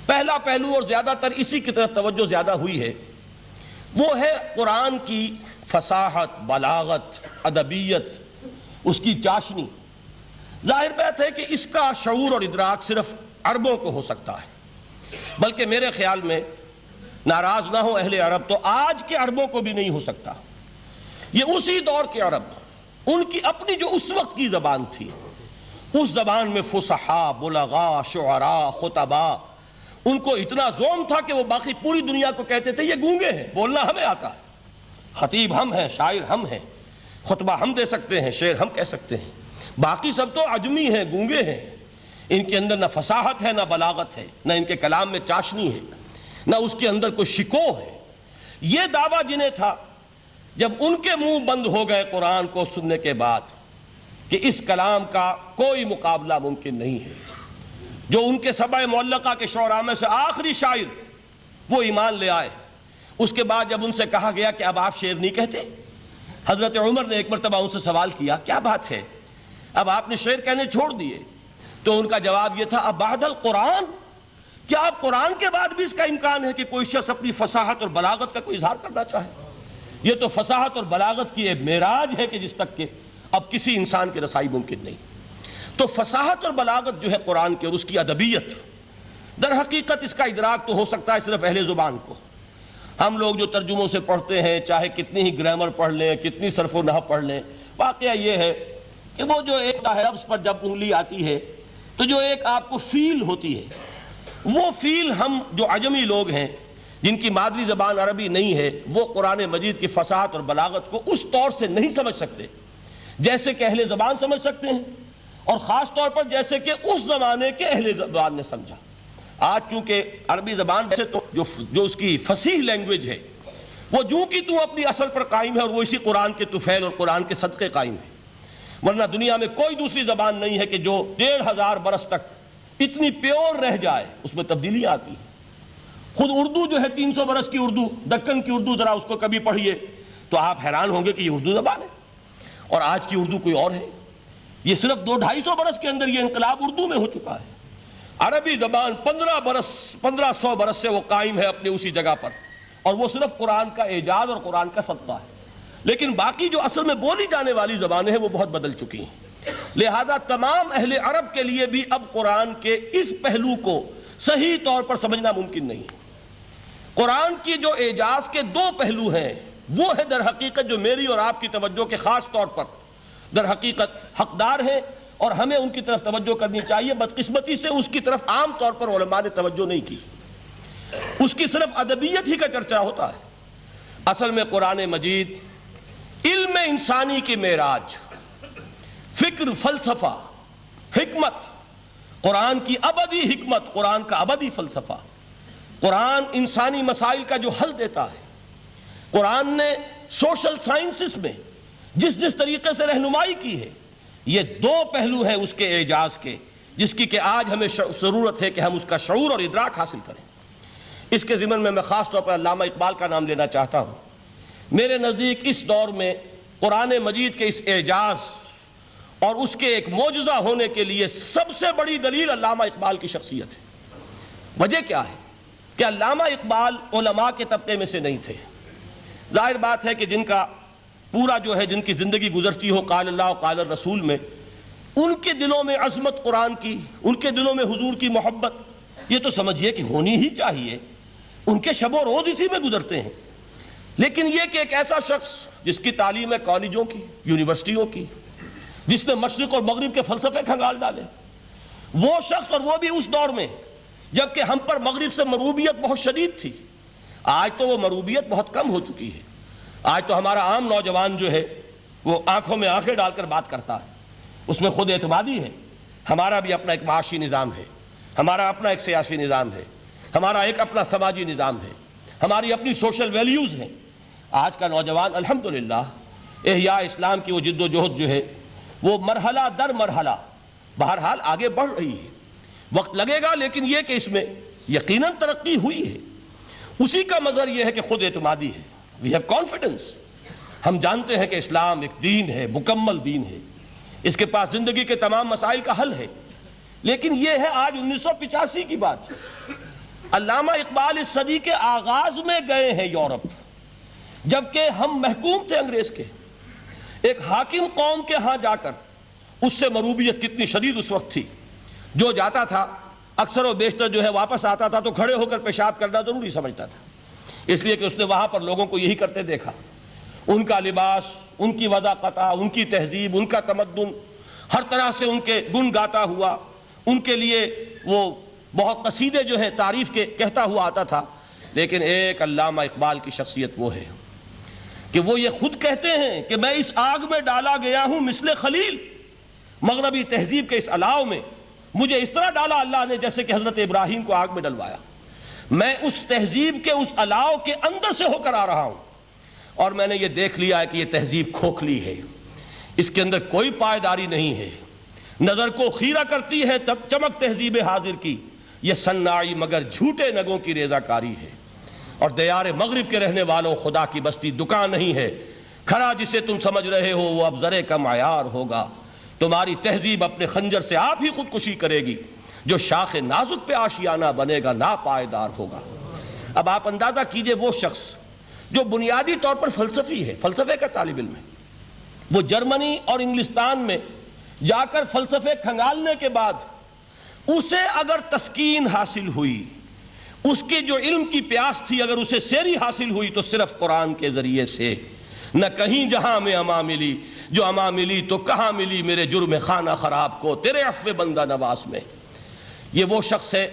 پہلا پہلو اور زیادہ تر اسی کی طرف توجہ زیادہ ہوئی ہے، وہ ہے قرآن کی فصاحت، بلاغت، ادبیت، اس کی چاشنی۔ ظاہر بات ہے کہ اس کا شعور اور ادراک صرف عربوں کو ہو سکتا ہے، بلکہ میرے خیال میں ناراض نہ ہو اہل عرب تو آج کے عربوں کو بھی نہیں ہو سکتا۔ یہ اسی دور کے عرب، ان کی اپنی جو اس وقت کی زبان تھی، اس زبان میں فصحاء، بلغاء، شعراء، خطباء، ان کو اتنا ذوم تھا کہ وہ باقی پوری دنیا کو کہتے تھے یہ گونگے ہیں، بولنا ہمیں آتا ہے، خطیب ہم ہیں، شاعر ہم ہیں، خطبہ ہم دے سکتے ہیں، شعر ہم کہہ سکتے ہیں، باقی سب تو عجمی ہیں، گونگے ہیں، ان کے اندر نہ فصاحت ہے، نہ بلاغت ہے، نہ ان کے کلام میں چاشنی ہے، نہ اس کے اندر کوئی شکوہ ہے۔ یہ دعویٰ جنہیں تھا، جب ان کے منہ بند ہو گئے قرآن کو سننے کے بعد کہ اس کلام کا کوئی مقابلہ ممکن نہیں ہے، جو ان کے سبع معلقہ کے شعراء میں سے آخری شاعر وہ ایمان لے آئے، اس کے بعد جب ان سے کہا گیا کہ اب آپ شعر نہیں کہتے، حضرت عمر نے ایک مرتبہ ان سے سوال کیا کیا بات ہے، اب آپ نے شعر کہنے چھوڑ دیے؟ تو ان کا جواب یہ تھا اب بعد القرآن، کیا آپ قرآن کے بعد بھی اس کا امکان ہے کہ کوئی شخص اپنی فصاحت اور بلاغت کا کوئی اظہار کرنا چاہے؟ یہ تو فصاحت اور بلاغت کی ایک معراج ہے کہ جس تک کہ اب کسی انسان کی رسائی ممکن نہیں۔ تو فصاحت اور بلاغت جو ہے قرآن کی اور اس کی ادبیت، در حقیقت اس کا ادراک تو ہو سکتا ہے صرف اہل زبان کو۔ ہم لوگ جو ترجموں سے پڑھتے ہیں، چاہے کتنی ہی گرامر پڑھ لیں، کتنی صرف و نحو پڑھ لیں، واقعہ یہ ہے کہ وہ جو ایک لفظ پر جب انگلی آتی ہے تو جو ایک آپ کو فیل ہوتی ہے، وہ فیل ہم جو عجمی لوگ ہیں جن کی مادری زبان عربی نہیں ہے، وہ قرآن مجید کی فصاحت اور بلاغت کو اس طور سے نہیں سمجھ سکتے جیسے کہ اہل زبان سمجھ سکتے ہیں، اور خاص طور پر جیسے کہ اس زمانے کے اہل زبان نے سمجھا۔ آج چونکہ عربی زبان سے تو جو اس کی فصیح لینگویج ہے وہ جو کی تو اپنی اصل پر قائم ہے، اور وہ اسی قرآن کے طفیل اور قرآن کے صدقے قائم ہے، ورنہ دنیا میں کوئی دوسری زبان نہیں ہے کہ جو 1500 برس تک اتنی پیور رہ جائے، اس میں تبدیلیاں آتی ہیں۔ خود اردو جو ہے 300 برس کی اردو، دکن کی اردو، ذرا اس کو کبھی پڑھیے تو آپ حیران ہوں گے کہ یہ اردو زبان ہے اور آج کی اردو کوئی اور ہے۔ یہ صرف 200-250 برس کے اندر یہ انقلاب اردو میں ہو چکا ہے۔ عربی زبان 1500 برس سے وہ قائم ہے اپنے اسی جگہ پر، اور وہ صرف قرآن کا اعجاز اور قرآن کا صدقہ ہے، لیکن باقی جو اصل میں بولی جانے والی زبانیں ہیں وہ بہت بدل چکی ہیں۔ لہٰذا تمام اہل عرب کے لیے بھی اب قرآن کے اس پہلو کو صحیح طور پر سمجھنا ممکن نہیں ہے۔ قرآن کی جو اعجاز کے 2 پہلو ہیں وہ ہے در حقیقت جو میری اور آپ کی توجہ کے خاص طور پر در حقیقت حقدار ہیں، اور ہمیں ان کی طرف توجہ کرنی چاہیے۔ بدقسمتی سے اس کی طرف عام طور پر علماء نے توجہ نہیں کی، اس کی صرف ادبیت ہی کا چرچا ہوتا ہے۔ اصل میں قرآن مجید علم انسانی کی معراج، فکر، فلسفہ، حکمت، قرآن کی ابدی حکمت، قرآن کا ابدی فلسفہ، قرآن انسانی مسائل کا جو حل دیتا ہے، قرآن نے سوشل سائنسز میں جس طریقے سے رہنمائی کی ہے، یہ 2 پہلو ہیں اس کے اعجاز کے، جس کی کہ آج ہمیں ضرورت ہے کہ ہم اس کا شعور اور ادراک حاصل کریں۔ اس کے ضمن میں میں خاص طور پر علامہ اقبال کا نام لینا چاہتا ہوں۔ میرے نزدیک اس دور میں قرآن مجید کے اس اعجاز اور اس کے ایک معجزہ ہونے کے لیے سب سے بڑی دلیل علامہ اقبال کی شخصیت ہے۔ وجہ کیا ہے کہ علامہ اقبال علماء کے طبقے میں سے نہیں تھے۔ ظاہر بات ہے کہ جن کا پورا جو ہے جن کی زندگی گزرتی ہو قال اللہ و قال الرسول میں، ان کے دلوں میں عظمت قرآن کی، ان کے دلوں میں حضور کی محبت یہ تو سمجھیے کہ ہونی ہی چاہیے، ان کے شب و روز اسی میں گزرتے ہیں۔ لیکن یہ کہ ایک ایسا شخص جس کی تعلیم ہے کالجوں کی، یونیورسٹیوں کی، جس نے مشرق اور مغرب کے فلسفے کھنگال ڈالے، وہ شخص، اور وہ بھی اس دور میں جبکہ ہم پر مغرب سے مروبیت بہت شدید تھی۔ آج تو وہ مروبیت بہت کم ہو چکی ہے۔ آج تو ہمارا عام نوجوان جو ہے وہ آنکھوں میں آنکھیں ڈال کر بات کرتا ہے، اس میں خود اعتمادی ہے۔ ہمارا بھی اپنا ایک معاشی نظام ہے، ہمارا اپنا ایک سیاسی نظام ہے، ہمارا ایک اپنا سماجی نظام ہے، ہماری اپنی سوشل ویلیوز ہیں۔ آج کا نوجوان الحمدللہ احیاء اسلام کی وہ جد و جہد جو ہے وہ مرحلہ در مرحلہ بہرحال آگے بڑھ رہی ہے۔ وقت لگے گا، لیکن یہ کہ اس میں یقیناً ترقی ہوئی ہے۔ اسی کا مظہر یہ ہے کہ خود اعتمادی ہے، we have confidence۔ ہم جانتے ہیں کہ اسلام ایک دین ہے، مکمل دین ہے، اس کے پاس زندگی کے تمام مسائل کا حل ہے۔ لیکن یہ ہے آج 1985 کی بات، علامہ اقبال اس صدی کے آغاز میں گئے ہیں یورپ، جبکہ ہم محکوم تھے انگریز کے. ایک حاکم قوم کے ہاں جا کر، اس سے مروبیت کتنی شدید اس وقت تھی، جو جاتا تھا اکثر و بیشتر جو ہے واپس آتا تھا تو کھڑے ہو کر پیشاب کرنا ضروری سمجھتا تھا، اس لیے کہ اس نے وہاں پر لوگوں کو یہی کرتے دیکھا. ان کا لباس، ان کی وضاقت، ان کی تہذیب، ان کا تمدن، ہر طرح سے ان کے گن گاتا ہوا، ان کے لیے وہ بہت قصیدے جو ہیں تعریف کے کہتا ہوا آتا تھا. لیکن ایک علامہ اقبال کی شخصیت وہ ہے کہ وہ یہ خود کہتے ہیں کہ میں اس آگ میں ڈالا گیا ہوں مثل خلیل، مغربی تہذیب کے اس الاؤ میں مجھے اس طرح ڈالا اللہ نے جیسے کہ حضرت ابراہیم کو آگ میں ڈلوایا. میں اس تہذیب کے اس الاؤ کے اندر سے ہو کر آ رہا ہوں، اور میں نے یہ دیکھ لیا ہے کہ یہ تہذیب کھوکھلی ہے، اس کے اندر کوئی پائیداری نہیں ہے، نظر کو خیرہ کرتی ہے تب چمک تہذیب حاضر کی، یہ صناعی مگر جھوٹے نگوں کی ریزہ کاری ہے. اور دیار مغرب کے رہنے والوں، خدا کی بستی دکان نہیں ہے، کھرا جسے تم سمجھ رہے ہو وہ اب زرے کا معیار ہوگا. تمہاری تہذیب اپنے خنجر سے آپ ہی خودکشی کرے گی، جو شاخ نازک پہ آشیانہ بنے گا ناپائیدار ہوگا. اب آپ اندازہ کیجئے وہ شخص جو بنیادی طور پر فلسفی ہے، فلسفے کا طالب علم ہے، وہ جرمنی اور انگلستان میں جا کر فلسفے کھنگالنے کے بعد اسے اگر تسکین حاصل ہوئی، اس کے جو علم کی پیاس تھی اگر اسے سیری حاصل ہوئی تو صرف قرآن کے ذریعے سے. نہ کہیں جہاں میں اما ملی، جو اما ملی تو کہاں ملی میرے جرم خانہ خراب کو تیرے عفو بندہ نواز میں. یہ وہ شخص ہے،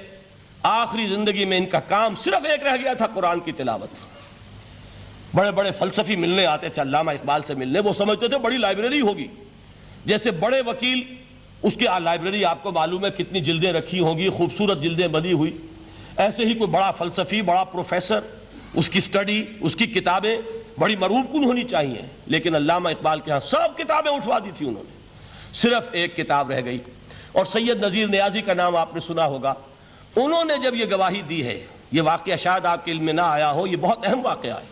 آخری زندگی میں ان کا کام صرف ایک رہ گیا تھا، قرآن کی تلاوت. بڑے بڑے فلسفی ملنے آتے تھے علامہ اقبال سے ملنے، وہ سمجھتے تھے بڑی لائبریری ہوگی، جیسے بڑے وکیل اس کی لائبریری آپ کو معلوم ہے کتنی جلدیں رکھی ہوں گی، خوبصورت جلدیں بنی ہوئی، ایسے ہی کوئی بڑا فلسفی، بڑا پروفیسر، اس کی سٹڈی، اس کی کتابیں بڑی مروب کن ہونی چاہیے. لیکن علامہ اقبال کے ہاں سب کتابیں اٹھوا دی تھی انہوں نے، صرف ایک کتاب رہ گئی. اور سید نذیر نیازی کا نام آپ نے سنا ہوگا. انہوں نے جب یہ گواہی دی ہے، یہ واقعہ شاید آپ کے علم میں نہ آیا ہو، یہ بہت اہم واقعہ ہے.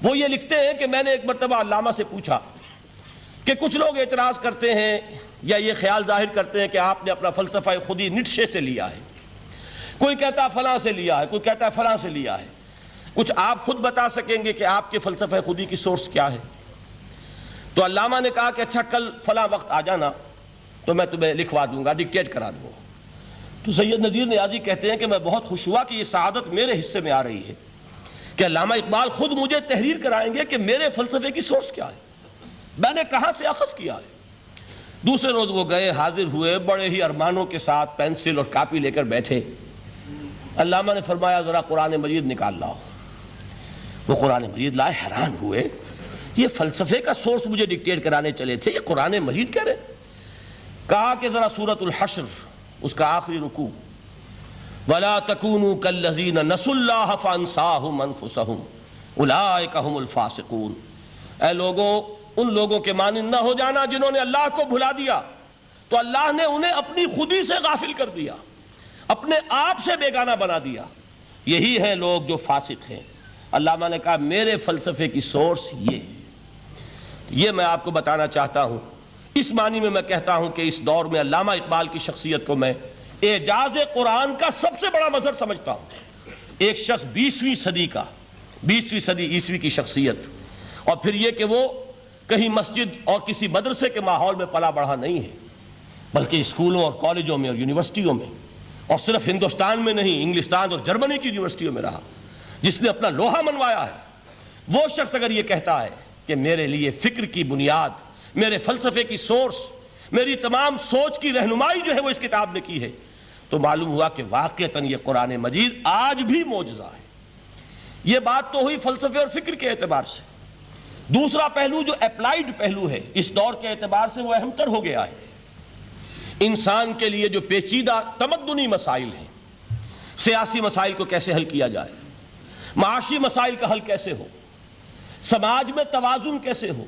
وہ یہ لکھتے ہیں کہ میں نے ایک مرتبہ علامہ سے پوچھا کہ کچھ لوگ اعتراض کرتے ہیں یا یہ خیال ظاہر کرتے ہیں کہ آپ نے اپنا فلسفہ خودی نیٹشے سے لیا ہے، کوئی کہتا فلاں سے لیا ہے، کوئی کہتا فلاں سے لیا ہے، کچھ آپ خود بتا سکیں گے کہ آپ کے فلسفہ خودی کی سورس کیا ہے؟ تو علامہ نے کہا کہ اچھا کل فلاں وقت آ جانا تو میں تمہیں لکھوا دوں گا، ڈکٹیٹ کرا دوں گا. تو سید نذیر نیازی کہتے ہیں کہ میں بہت خوش ہوا کہ یہ سعادت میرے حصے میں آ رہی ہے کہ علامہ اقبال خود مجھے تحریر کرائیں گے کہ میرے فلسفے کی سورس کیا ہے، میں نے کہاں سے اخذ کیا ہے. دوسرے روز وہ گئے، حاضر ہوئے، بڑے ہی ارمانوں کے ساتھ پینسل اور کاپی لے کر بیٹھے. علامہ نے فرمایا ذرا قرآن مجید نکال لاؤ. وہ قرآن مجید لائے، حیران ہوئے، یہ فلسفے کا سورس مجھے ڈکٹیٹ کرانے چلے تھے، یہ قرآن مجید کہہ رہے. کہا کہ ذرا سورۃ الحشر اس کا آخری رکوع، وَلَا تَكُونُوا كَالَّذِينَ نَسُوا اللَّهَ فَأَنسَاهُمْ أَنفُسَهُمْ أُولَٰئِكَ هُمُ الْفَاسِقُونَ. اے لوگوں، ان لوگوں کے مانند نہ ہو جانا جنہوں نے اللہ کو بھلا دیا تو اللہ نے انہیں اپنی خودی سے غافل کر دیا، اپنے آپ سے بیگانہ بنا دیا، یہی ہیں لوگ جو فاسق ہیں. علامہ نے کہا میرے فلسفے کی سورس یہ ہے. یہ میں آپ کو بتانا چاہتا ہوں. اس معنی میں کہتا ہوں کہ اس دور میں علامہ اقبال کی شخصیت کو میں اعجاز قرآن کا سب سے بڑا مظہر سمجھتا ہوں. ایک شخص 20ویں صدی عیسوی کی شخصیت، اور پھر یہ کہ وہ کہیں مسجد اور کسی مدرسے کے ماحول میں پلا بڑھا نہیں ہے، بلکہ اسکولوں اور کالجوں میں اور یونیورسٹیوں میں، اور صرف ہندوستان میں نہیں، انگلستان اور جرمنی کی یونیورسٹیوں میں رہا، جس نے اپنا لوہا منوایا ہے. وہ شخص اگر یہ کہتا ہے کہ میرے لیے فکر کی بنیاد، میرے فلسفے کی سورس، میری تمام سوچ کی رہنمائی جو ہے وہ اس کتاب نے کی ہے، تو معلوم ہوا کہ واقعتاً یہ قرآن مجید آج بھی معجزہ ہے. یہ بات تو ہوئی فلسفے اور فکر کے اعتبار سے. دوسرا پہلو جو اپلائیڈ پہلو ہے اس دور کے اعتبار سے وہ اہم تر ہو گیا ہے. انسان کے لیے جو پیچیدہ تمدنی مسائل ہیں، سیاسی مسائل کو کیسے حل کیا جائے، معاشی مسائل کا حل کیسے ہو، سماج میں توازن کیسے ہو،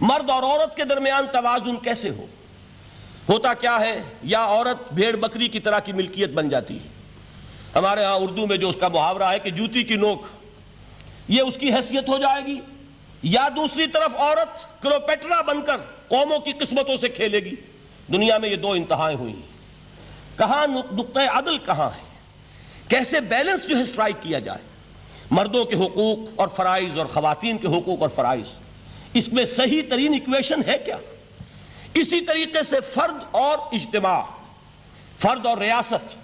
مرد اور عورت کے درمیان توازن کیسے ہو. ہوتا کیا ہے، یا عورت بھیڑ بکری کی طرح کی ملکیت بن جاتی ہے. ہمارے ہاں اردو میں جو اس کا محاورہ ہے کہ جوتی کی نوک، یہ اس کی حیثیت ہو جائے گی، یا دوسری طرف عورت کلوپیٹرا بن کر قوموں کی قسمتوں سے کھیلے گی. دنیا میں یہ دو انتہائیں ہوئی ہیں. کہاں نقطہ عدل کہاں ہے؟ کیسے بیلنس جو ہے اسٹرائک کیا جائے، مردوں کے حقوق اور فرائض اور خواتین کے حقوق اور فرائض، اس میں صحیح ترین ایکویشن ہے کیا؟ اسی طریقے سے فرد اور اجتماع، فرد اور ریاست،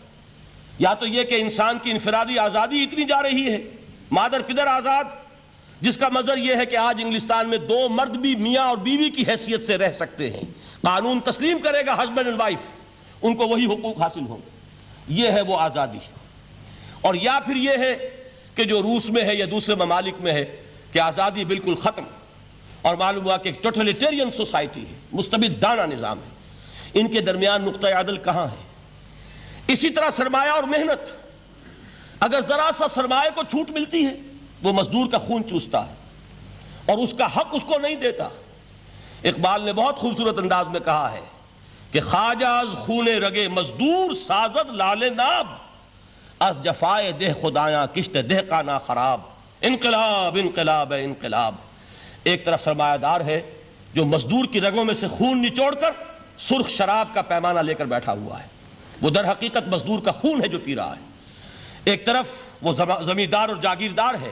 یا تو یہ کہ انسان کی انفرادی آزادی اتنی جا رہی ہے، مادر پدر آزاد، جس کا مظہر یہ ہے کہ آج انگلستان میں 2 مرد بھی میاں اور بیوی کی حیثیت سے رہ سکتے ہیں، قانون تسلیم کرے گا ہسبینڈ اینڈ وائف، ان کو وہی حقوق حاصل ہوں گے، یہ ہے وہ آزادی۔ اور یا پھر یہ ہے کہ جو روس میں ہے یا دوسرے ممالک میں ہے کہ آزادی بالکل ختم، اور معلوم ہوا کہ ایک ٹوٹلیٹیرین سوسائٹی ہے، مستبدانہ نظام ہے۔ ان کے درمیان نقطہ عدل کہاں ہے؟ اسی طرح سرمایہ اور محنت، اگر ذرا سا سرمایہ کو چھوٹ ملتی ہے وہ مزدور کا خون چوستا ہے اور اس کا حق اس کو نہیں دیتا۔ اقبال نے بہت خوبصورت انداز میں کہا ہے کہ خواجہ از خون رگے مزدور سازد لال ناب، از جفائے دہ خدایاں کشت دہ کا نا خراب، انقلاب انقلاب ہے انقلاب۔ ایک طرف سرمایہ دار ہے جو مزدور کی رگوں میں سے خون نچوڑ کر سرخ شراب کا پیمانہ لے کر بیٹھا ہوا ہے، وہ در حقیقت مزدور کا خون ہے جو پی رہا ہے۔ ایک طرف وہ زمیندار اور جاگیردار ہے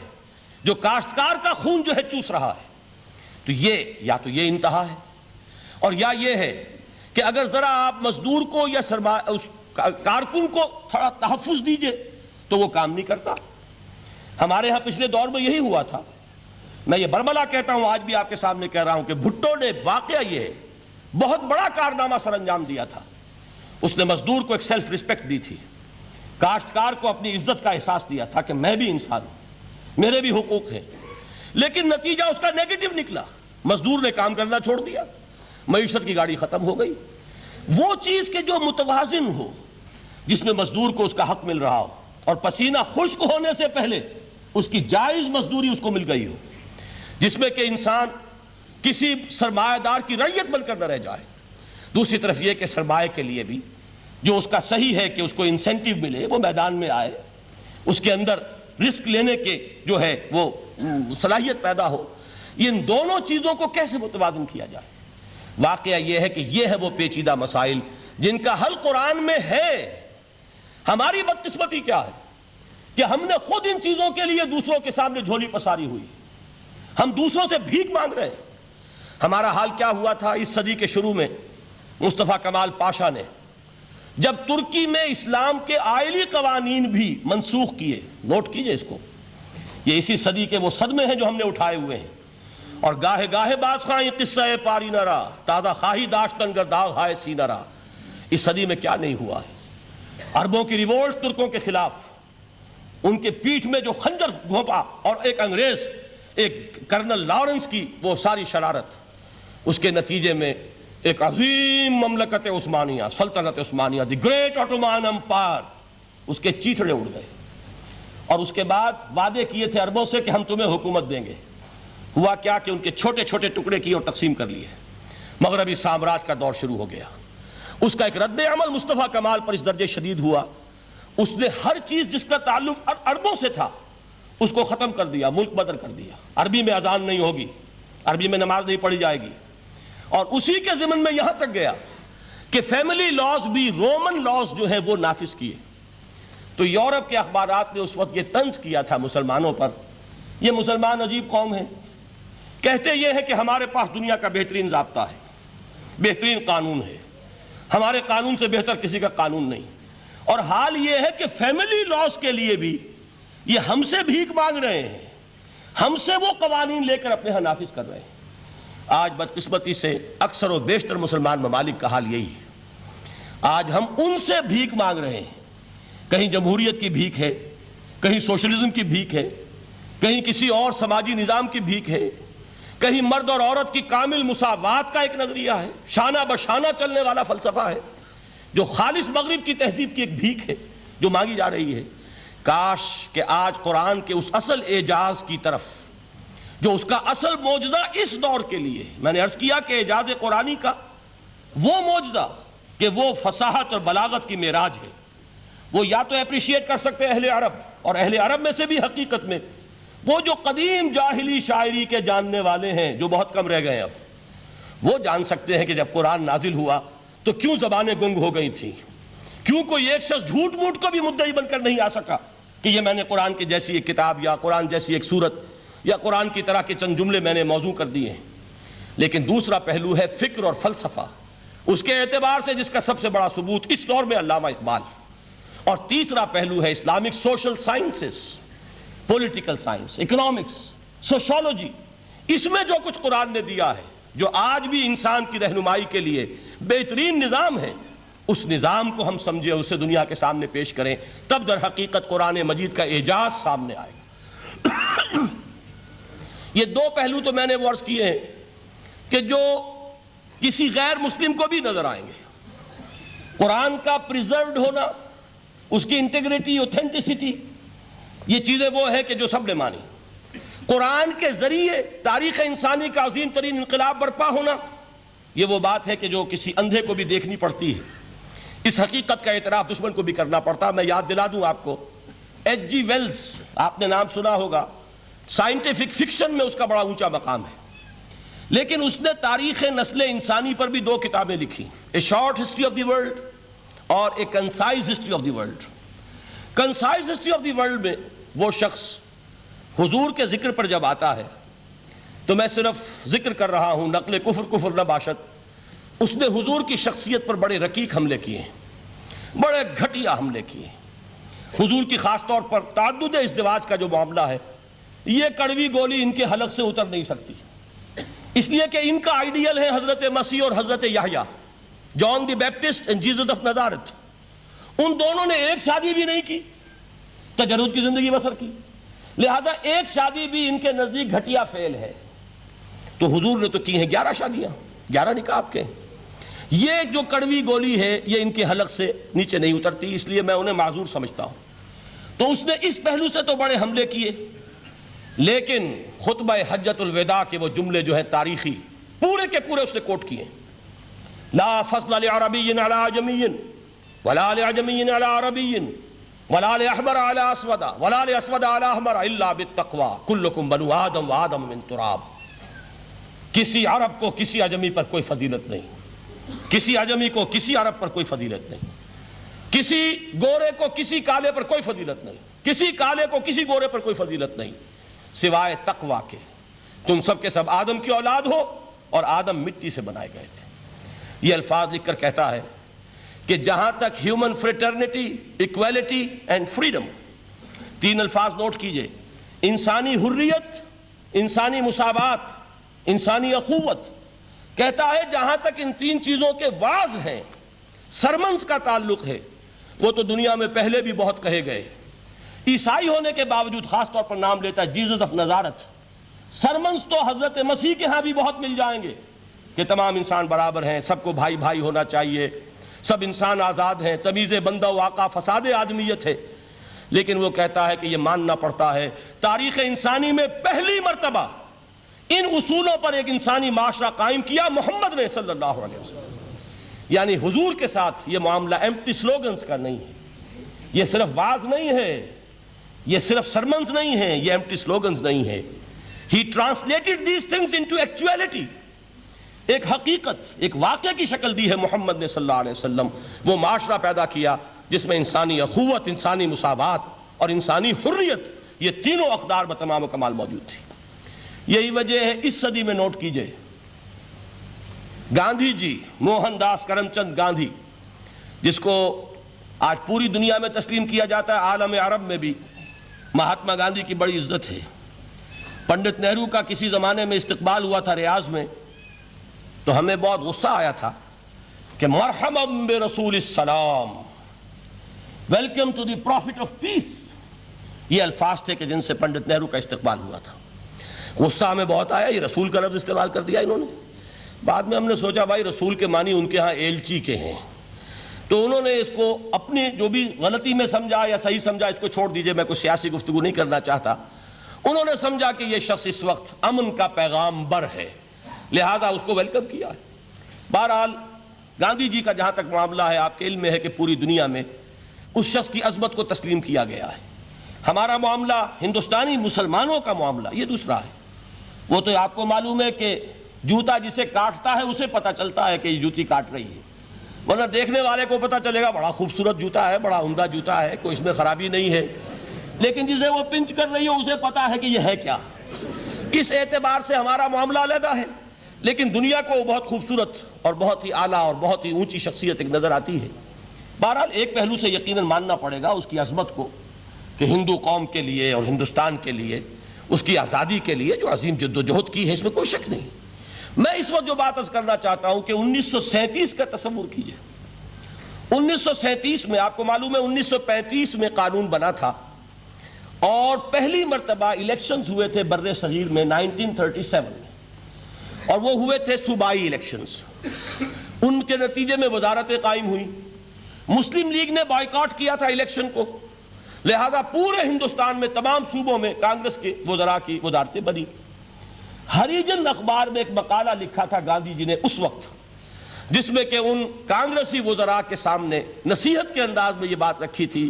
جو کاشتکار کا خون جو ہے چوس رہا ہے۔ تو یہ یا تو یہ انتہا ہے، اور یا یہ ہے کہ اگر ذرا آپ مزدور کو یا اس کارکن کو تھوڑا تحفظ دیجئے تو وہ کام نہیں کرتا۔ ہمارے ہاں پچھلے دور میں یہی ہوا تھا، میں یہ برملا کہتا ہوں، آج بھی آپ کے سامنے کہہ رہا ہوں کہ بھٹو نے واقعہ یہ بہت بڑا کارنامہ سر انجام دیا تھا۔ اس نے مزدور کو ایک سیلف ریسپیکٹ دی تھی، کاشتکار کو اپنی عزت کا احساس دیا تھا کہ میں بھی انسان ہوں، میرے بھی حقوق ہیں، لیکن نتیجہ اس کا نیگیٹو نکلا، مزدور نے کام کرنا چھوڑ دیا، معیشت کی گاڑی ختم ہو گئی۔ وہ چیز کہ جو متوازن ہو، جس میں مزدور کو اس کا حق مل رہا ہو اور پسینہ خشک ہونے سے پہلے اس کی جائز مزدوری اس کو مل گئی ہو، جس میں کہ انسان کسی سرمایہ دار کی رعیت بن کر نہ رہ جائے۔ دوسری طرف یہ کہ سرمایہ کے لیے بھی جو اس کا صحیح ہے کہ اس کو انسینٹیو ملے، وہ میدان میں آئے، اس کے اندر رسک لینے کے جو ہے وہ صلاحیت پیدا ہو۔ ان دونوں چیزوں کو کیسے متوازن کیا جائے؟ واقعہ یہ ہے کہ یہ ہے وہ پیچیدہ مسائل جن کا حل قرآن میں ہے۔ ہماری بدقسمتی کیا ہے کہ ہم نے خود ان چیزوں کے لیے دوسروں کے سامنے جھولی پساری ہوئی، ہم دوسروں سے بھیک مانگ رہے ہیں۔ ہمارا حال کیا ہوا تھا اس صدی کے شروع میں؟ مصطفیٰ کمال پاشا نے جب ترکی میں اسلام کے آئلی قوانین بھی منسوخ کیے، نوٹ کیجئے اس کو، یہ اسی صدی کے وہ صدمے ہیں جو ہم نے اٹھائے ہوئے ہیں، اور گاہے گاہے باز خواہ یہ قصہ پاری نہ رہا، تازہ خواہی داشتن گر داغ ہائے سی نہ رہا۔ اس صدی میں کیا نہیں ہوا ہے؟ عربوں کی ریوولٹ ترکوں کے خلاف، ان کے پیٹھ میں جو خنجر گھونپا، اور ایک انگریز، ایک کرنل لارنس کی وہ ساری شرارت، اس کے نتیجے میں ایک عظیم مملکت عثمانیہ، سلطنت عثمانیہ، دی گریٹ آٹومان امپائر، اس کے چیتڑے اڑ گئے، اور اس کے بعد وعدے کیے تھے عربوں سے کہ ہم تمہیں حکومت دیں گے۔ ہوا کیا کہ ان کے چھوٹے چھوٹے ٹکڑے کیے اور تقسیم کر لیے۔ مغربی سامراج کا دور شروع ہو گیا۔ اس کا ایک رد عمل مصطفیٰ کمال پر اس درجے شدید ہوا، اس نے ہر چیز جس کا تعلق عربوں سے تھا اس کو ختم کر دیا، ملک بدر کر دیا۔ عربی میں اذان نہیں ہوگی، عربی میں نماز نہیں پڑھی جائے گی، اور اسی کے ضمن میں یہاں تک گیا کہ فیملی لاز بھی رومن لاز جو ہیں وہ نافذ کیے۔ تو یورپ کے اخبارات نے اس وقت یہ طنز کیا تھا مسلمانوں پر، یہ مسلمان عجیب قوم ہے، کہتے یہ ہے کہ ہمارے پاس دنیا کا بہترین ضابطہ ہے، بہترین قانون ہے، ہمارے قانون سے بہتر کسی کا قانون نہیں، اور حال یہ ہے کہ فیملی لاز کے لیے بھی یہ ہم سے بھیک مانگ رہے ہیں، ہم سے وہ قوانین لے کر اپنے ہاں نافذ کر رہے ہیں۔ آج بدقسمتی سے اکثر و بیشتر مسلمان ممالک کا حال یہی ہے، آج ہم ان سے بھیک مانگ رہے ہیں، کہیں جمہوریت کی بھیک ہے، کہیں سوشلزم کی بھیک ہے، کہیں کسی اور سماجی نظام کی بھیک ہے، کہیں مرد اور عورت کی کامل مساوات کا ایک نظریہ ہے، شانہ بشانہ چلنے والا فلسفہ ہے، جو خالص مغرب کی تہذیب کی ایک بھیک ہے جو مانگی جا رہی ہے۔ کاش کہ آج قرآن کے اس اصل اعجاز کی طرف، جو اس کا اصل معجزہ اس دور کے لیے، میں نے عرض کیا کہ اعجاز قرآنی کا وہ معجزہ کہ وہ فصاحت اور بلاغت کی معراج ہے، وہ یا تو اپریشیٹ کر سکتے اہل عرب، اور اہل عرب میں سے بھی حقیقت میں وہ جو قدیم جاہلی شاعری کے جاننے والے ہیں جو بہت کم رہ گئے، اب وہ جان سکتے ہیں کہ جب قرآن نازل ہوا تو کیوں زبانیں گنگ ہو گئی تھیں، کیوں کوئی ایک شخص جھوٹ موٹ کو بھی مدعی بن کر نہیں آ سکا کہ یہ میں نے قرآن کی جیسی ایک کتاب یا قرآن جیسی ایک سورت یا قرآن کی طرح کے چند جملے میں نے موضوع کر دیے ہیں؟ لیکن دوسرا پہلو ہے فکر اور فلسفہ، اس کے اعتبار سے جس کا سب سے بڑا ثبوت اس دور میں علامہ اقبال، اور تیسرا پہلو ہے Islamic social sciences, political science, economics, sociology. اس میں جو کچھ قرآن نے دیا ہے، جو آج بھی انسان کی رہنمائی کے لیے بہترین نظام ہے، اس نظام کو ہم سمجھیں، اسے دنیا کے سامنے پیش کریں، تب در حقیقت قرآن مجید کا اعجاز سامنے آئے گا۔ یہ دو پہلو تو میں نے عرض کیے ہیں کہ جو کسی غیر مسلم کو بھی نظر آئیں گے۔ قرآن کا پریزروڈ ہونا، اس کی انٹیگریٹی، اوتھینٹسٹی، یہ چیزیں وہ ہے کہ جو سب نے مانی۔ قرآن کے ذریعے تاریخ انسانی کا عظیم ترین انقلاب برپا ہونا، یہ وہ بات ہے کہ جو کسی اندھے کو بھی دیکھنی پڑتی ہے۔ اس حقیقت کا اعتراف دشمن کو بھی کرنا پڑتا۔ میں یاد دلا دوں آپ کو، ایچ جی ویلز، آپ نے نام سنا ہوگا، سائنٹیفک فکشن میں اس کا بڑا اونچا مقام ہے، لیکن اس نے تاریخ نسل انسانی پر بھی دو کتابیں لکھی، a short history of the world اور a concise history of the world. Concise history of the world میں وہ شخص حضور کے ذکر پر جب آتا ہے تو میں صرف ذکر کر رہا ہوں، نقل کفر نہ باشد، اس نے حضور کی شخصیت پر بڑے رقیق حملے کیے ہیں، بڑے گھٹیا حملے کیے ہیں۔ حضور کی خاص طور پر تعدد ازدواج کا جو معاملہ ہے، یہ کڑوی گولی ان کے حلق سے اتر نہیں سکتی، اس لیے کہ ان کا آئیڈیل ہے حضرت مسیح اور حضرت یحییٰ، جان دی بیپٹسٹ اینڈ جیسس آف نزارت۔ ان دونوں نے ایک شادی بھی نہیں کی، تجرد کی زندگی بسر کی، لہذا ایک شادی بھی ان کے نزدیک گھٹیا فعل ہے۔ تو حضور نے تو کی ہیں 11 شادیاں، 11 نکاح آپ کے۔ یہ جو کڑوی گولی ہے یہ ان کے حلق سے نیچے نہیں اترتی، اس لیے میں انہیں معذور سمجھتا ہوں۔ تو اس نے اس پہلو سے تو بڑے حملے کیے، لیکن خطبہ حجۃ الوداع کے وہ جملے جو ہیں تاریخی، پورے کے پورے اس نے کوٹ کیے، لا فضل لعربی علی عجمی ولا لعجمی علی عربی ولا لأحمر علی اسود ولا لأسود علی احمر الا بالتقوی کلکم بنو آدم وآدم من تراب۔ کسی عرب کو کسی عجمی پر کوئی فضیلت نہیں، کسی عجمی کو کسی عرب پر کوئی فضیلت نہیں، کسی گورے کو کسی کالے پر کوئی فضیلت نہیں، کسی کالے کو کسی گورے پر کوئی فضیلت نہیں سوائے تقوی کے۔ تم سب کے سب آدم کی اولاد ہو اور آدم مٹی سے بنائے گئے تھے۔ یہ الفاظ لکھ کر کہتا ہے کہ جہاں تک human fraternity, equality and freedom, 3 الفاظ نوٹ کیجئے، انسانی حریت، انسانی مساوات، انسانی اخوت، کہتا ہے جہاں تک ان 3 چیزوں کے واز ہیں، سرمنز کا تعلق ہے، وہ تو دنیا میں پہلے بھی بہت کہے گئے۔ عیسائی ہونے کے باوجود خاص طور پر نام لیتا ہے جیسس آف نزارت۔ سرمنز تو حضرت مسیح کے ہاں بھی بہت مل جائیں گے کہ تمام انسان برابر ہیں، سب کو بھائی بھائی ہونا چاہیے، سب انسان آزاد ہیں، تمیز بندہ و آقا فساد آدمیت ہے۔ لیکن وہ کہتا ہے کہ یہ ماننا پڑتا ہے تاریخ انسانی میں پہلی مرتبہ ان اصولوں پر ایک انسانی معاشرہ قائم کیا محمد نے صلی اللہ علیہ وسلم۔ یعنی حضور کے ساتھ یہ معاملہ ایمپٹی سلوگنز کا نہیں ہے، یہ صرف واز نہیں ہے، یہ صرف سرمنز نہیں ہیں، یہ ایمپٹی سلوگنز نہیں ہے۔ He translated these things into actuality۔ ایک حقیقت، ایک واقعے کی شکل دی ہے محمد نے صلی اللہ علیہ وسلم۔ وہ معاشرہ پیدا کیا جس میں انسانی اخوت، انسانی مساوات اور انسانی حریت، یہ تینوں اقدار بتمام و کمال موجود تھی۔ یہی وجہ ہے اس صدی میں نوٹ کیجئے، گاندھی جی، موہن داس کرم چند گاندھی، جس کو آج پوری دنیا میں تسلیم کیا جاتا ہے، عالم عرب میں بھی مہاتما گاندھی کی بڑی عزت ہے۔ پنڈت نہرو کا کسی زمانے میں استقبال ہوا تھا ریاض میں، تو ہمیں بہت غصہ آیا تھا کہ مرحبا برسول السلام، welcome to the prophet of peace, یہ الفاظ تھے کہ جن سے پنڈت نہرو کا استقبال ہوا تھا۔ غصہ ہمیں بہت آیا، یہ رسول کا لفظ استعمال کر دیا انہوں نے۔ بعد میں ہم نے سوچا بھائی رسول کے معنی ان کے ہاں ایلچی کے ہیں، تو انہوں نے اس کو اپنی جو بھی غلطی میں سمجھا یا صحیح سمجھا، اس کو چھوڑ دیجئے، میں کوئی سیاسی گفتگو نہیں کرنا چاہتا۔ انہوں نے سمجھا کہ یہ شخص اس وقت امن کا پیغام بر ہے، لہذا اس کو ویلکم کیا ہے۔ بہرحال گاندھی جی کا جہاں تک معاملہ ہے، آپ کے علم میں ہے کہ پوری دنیا میں اس شخص کی عظمت کو تسلیم کیا گیا ہے۔ ہمارا معاملہ ہندوستانی مسلمانوں کا معاملہ یہ دوسرا ہے۔ وہ تو آپ کو معلوم ہے کہ جوتا جسے کاٹتا ہے اسے پتہ چلتا ہے کہ یہ جوتی کاٹ رہی ہے، ورنہ دیکھنے والے کو پتہ چلے گا بڑا خوبصورت جوتا ہے، بڑا عمدہ جوتا ہے، کوئی اس میں خرابی نہیں ہے، لیکن جسے وہ پنچ کر رہی ہے اسے پتا ہے کہ یہ ہے کیا۔ اس اعتبار سے ہمارا معاملہ علیحدہ ہے، لیکن دنیا کو وہ بہت خوبصورت اور بہت ہی اعلیٰ اور بہت ہی اونچی شخصیت ایک نظر آتی ہے۔ بہرحال ایک پہلو سے یقیناً ماننا پڑے گا اس کی عظمت کو، کہ ہندو قوم کے لیے اور ہندوستان کے لیے، اس کی آزادی کے لیے جو عظیم جد و جہد کی ہے، اس میں کوئی شک نہیں۔ میں اس وقت جو بات عرض کرنا چاہتا ہوں کہ 1937 کا تصور کیجئے۔ 1937 میں آپ کو معلوم ہے 1935 میں قانون بنا تھا، اور پہلی مرتبہ الیکشنز ہوئے تھے بر صغیر میں 1937 میں، اور وہ ہوئے تھے صوبائی الیکشنز۔ ان کے نتیجے میں وزارتیں قائم ہوئیں، مسلم لیگ نے بائیکاٹ کیا تھا الیکشن کو، لہذا پورے ہندوستان میں تمام صوبوں میں کانگریس کے وزراء کی وزارتیں بنی۔ ہریجن اخبار میں ایک مقالہ لکھا تھا گاندھی جی نے اس وقت، جس میں کہ ان کانگریسی وزراء کے سامنے نصیحت کے انداز میں یہ بات رکھی تھی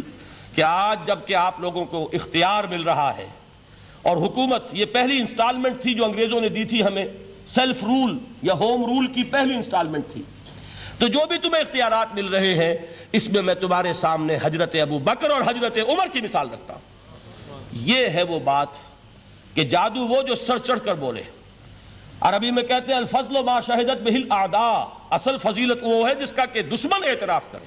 کہ آج جب کہ آپ لوگوں کو اختیار مل رہا ہے، اور حکومت، یہ پہلی انسٹالمنٹ تھی جو انگریزوں نے دی تھی ہمیں، سیلف رول یا ہوم رول کی پہلی انسٹالمنٹ تھی، تو جو بھی تمہیں اختیارات مل رہے ہیں اس میں میں تمہارے سامنے حضرت ابو بکر اور حضرت عمر کی مثال رکھتا ہوں۔ یہ ہے وہ بات کہ جادو وہ جو سر چڑھ کر بولے۔ عربی میں کہتے ہیں الفضل ما شہدت بہ الاعداء، اصل فضیلت وہ ہے جس کا کہ دشمن اعتراف کرے۔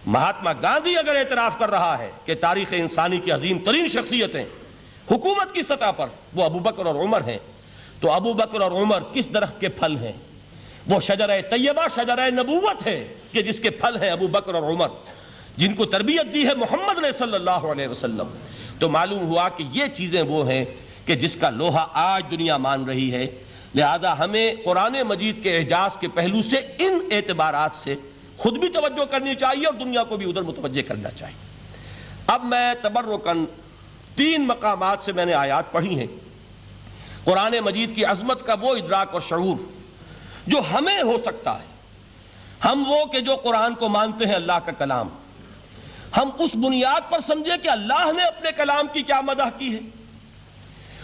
مہاتما گاندھی اگر اعتراف کر رہا ہے کہ تاریخ انسانی کی عظیم ترین شخصیتیں حکومت کی سطح پر وہ ابو بکر اور عمر ہیں، تو ابو بکر اور عمر کس درخت کے پھل ہیں؟ وہ شجرہ طیبہ، شجرہ نبوت ہے کہ جس کے پھل ہیں ابو بکر اور عمر، جن کو تربیت دی ہے محمد نے صلی اللہ علیہ وسلم۔ تو معلوم ہوا کہ یہ چیزیں وہ ہیں کہ جس کا لوہا آج دنیا مان رہی ہے، لہذا ہمیں قرآن مجید کے اعجاز کے پہلو سے ان اعتبارات سے خود بھی توجہ کرنی چاہیے اور دنیا کو بھی ادھر متوجہ کرنا چاہیے۔ اب میں تبرکاً 3 مقامات سے میں نے آیات پڑھی ہیں، قرآن مجید کی عظمت کا وہ ادراک اور شعور جو ہمیں ہو سکتا ہے۔ ہم وہ کہ جو قرآن کو مانتے ہیں اللہ کا کلام، ہم اس بنیاد پر سمجھے کہ اللہ نے اپنے کلام کی کیا مدح کی ہے۔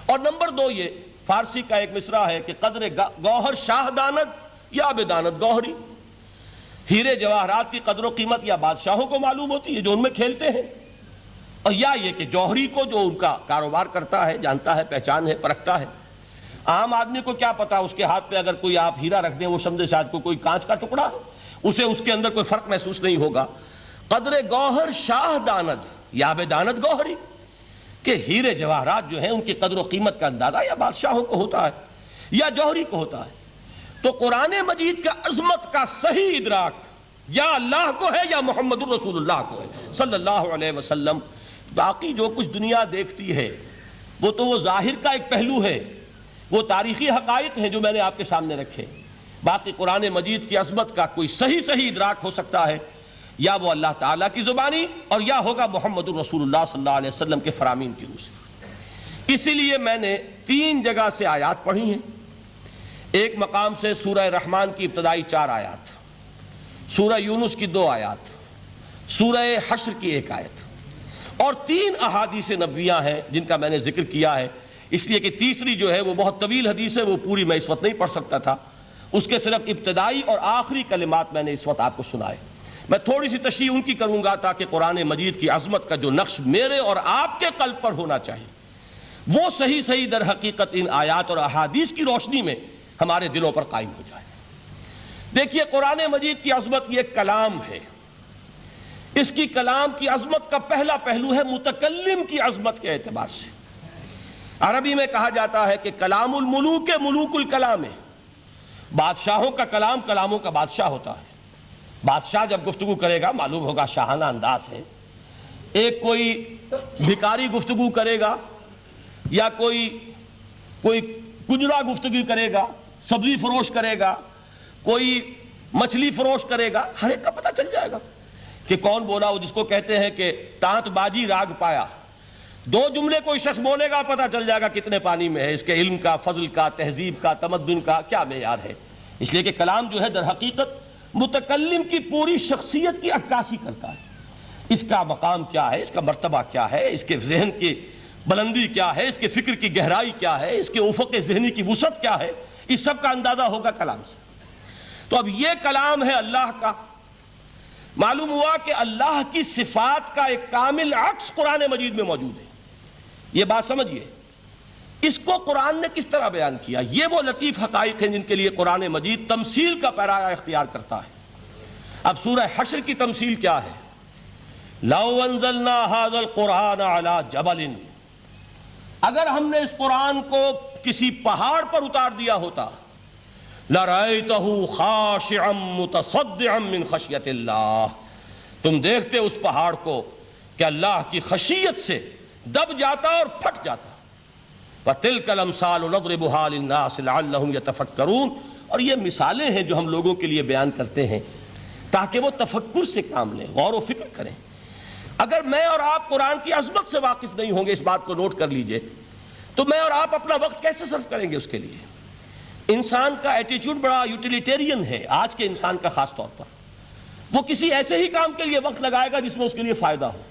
اور نمبر 2 یہ فارسی کا ایک مصرع ہے کہ قدر گوہر شاہ داند یا بداند گوہری، ہیرے جواہرات کی قدر و قیمت یا بادشاہوں کو معلوم ہوتی ہے جو ان میں کھیلتے ہیں، اور یا یہ کہ جوہری کو جو ان کا کاروبار کرتا ہے، جانتا ہے، پہچان ہے، پرکھتا ہے۔ عام آدمی کو کیا پتا، اس کے ہاتھ پہ اگر کوئی آپ ہیرا رکھ دیں وہ سمجھے شاید کوئی کانچ کا ٹکڑا، اسے اس کے اندر کوئی فرق محسوس نہیں ہوگا۔ قدر گوہر شاہ داند یا بداند گوہری، کہ ہیرے جواہرات جو ہیں ان کی قدر و قیمت کا اندازہ یا بادشاہوں کو ہوتا ہے یا جوہری کو ہوتا ہے۔ تو قرآن مجید کا عظمت کا صحیح ادراک یا اللہ کو ہے یا محمد الرسول اللہ کو ہے صلی اللہ علیہ وسلم۔ باقی جو کچھ دنیا دیکھتی ہے وہ تو وہ ظاہر کا ایک پہلو ہے، وہ تاریخی حقائق ہیں جو میں نے آپ کے سامنے رکھے۔ باقی قرآن مجید کی عظمت کا کوئی صحیح ادراک ہو سکتا ہے یا وہ اللہ تعالیٰ کی زبانی اور یا ہوگا محمد الرسول اللہ صلی اللہ علیہ وسلم کے فرامین کی روح سے۔ اسی لیے میں نے 3 جگہ سے آیات پڑھی ہیں۔ ایک مقام سے سورہ رحمان کی ابتدائی 4 آیات، سورہ یونس کی 2 آیات، سورہ حشر کی 1 آیت، اور 3 احادیث نبویہ ہیں جن کا میں نے ذکر کیا ہے، اس لیے کہ تیسری جو ہے وہ بہت طویل حدیث ہے، وہ پوری میں اس وقت نہیں پڑھ سکتا تھا، اس کے صرف ابتدائی اور آخری کلمات میں نے اس وقت آپ کو سنائے۔ میں تھوڑی سی تشریح ان کی کروں گا تاکہ قرآن مجید کی عظمت کا جو نقش میرے اور آپ کے قلب پر ہونا چاہیے وہ صحیح در حقیقت ان آیات اور احادیث کی روشنی میں ہمارے دلوں پر قائم ہو جائے۔ دیکھیے قرآن مجید کی عظمت یہ کلام ہے، اس کی کلام کی عظمت کا پہلا پہلو ہے متکلم کی عظمت کے اعتبار سے۔ عربی میں کہا جاتا ہے کہ کلام الملوک ملوک الکلام ہے، بادشاہوں کا کلام کلاموں کا بادشاہ ہوتا ہے۔ بادشاہ جب گفتگو کرے گا معلوم ہوگا شاہانہ انداز ہے، ایک کوئی بھکاری گفتگو کرے گا یا کوئی کجرا گفتگو کرے گا، سبزی فروش کرے گا، کوئی مچھلی فروش کرے گا، ہر ایک کا پتہ چل جائے گا کہ کون بولا، وہ جس کو کہتے ہیں کہ تانت باجی راگ پایا۔ 2 جملے کوئی شخص بولے گا پتہ چل جائے گا کتنے پانی میں ہے، اس کے علم کا، فضل کا، تہذیب کا، تمدن کا کیا معیار ہے۔ اس لیے کہ کلام جو ہے در حقیقت متکلم کی پوری شخصیت کی عکاسی کرتا ہے، اس کا مقام کیا ہے، اس کا مرتبہ کیا ہے، اس کے ذہن کی بلندی کیا ہے، اس کے فکر کی گہرائی کیا ہے، اس کے افق ذہنی کی وسعت کیا ہے، اس سب کا اندازہ ہوگا کلام سے۔ تو اب یہ کلام ہے اللہ کا، معلوم ہوا کہ اللہ کی صفات کا ایک کامل عکس قرآن مجید میں موجود ہے. یہ بات سمجھیے. اس کو قرآن نے کس طرح بیان کیا؟ یہ وہ لطیف حقائق ہیں جن کے لیے قرآن مجید تمثیل کا پیرایہ اختیار کرتا ہے. اب سورہ حشر کی تمثیل کیا ہے؟ لو انزلنا هذا القرآن على جبل، اگر ہم نے اس قرآن کو کسی پہاڑ پر اتار دیا ہوتا، لرأيته خاشعا متصدعا من خشیت اللہ، تم دیکھتے اس پہاڑ کو کہ اللہ کی خشیت سے دب جاتا اور پھٹ جاتا. وَتِلْكَ الْأَمْثَالُ نَضْرِبُهَا لِلنَّاسِ لَعَلَّهُمْ يَتَفَكَّرُونَ. اور یہ مثالیں ہیں جو ہم لوگوں کے لیے بیان کرتے ہیں تاکہ وہ تفکر سے کام لیں، غور و فکر کریں. اگر میں اور آپ قرآن کی عظمت سے واقف نہیں ہوں گے، اس بات کو نوٹ کر لیجئے، تو میں اور آپ اپنا وقت کیسے صرف کریں گے اس کے لیے؟ انسان کا ایٹیچیوڈ بڑا یوٹیلیٹیرین ہے آج کے انسان کا، خاص طور پر وہ کسی ایسے ہی کام کے لیے وقت لگائے گا جس میں اس کے لیے فائدہ ہو،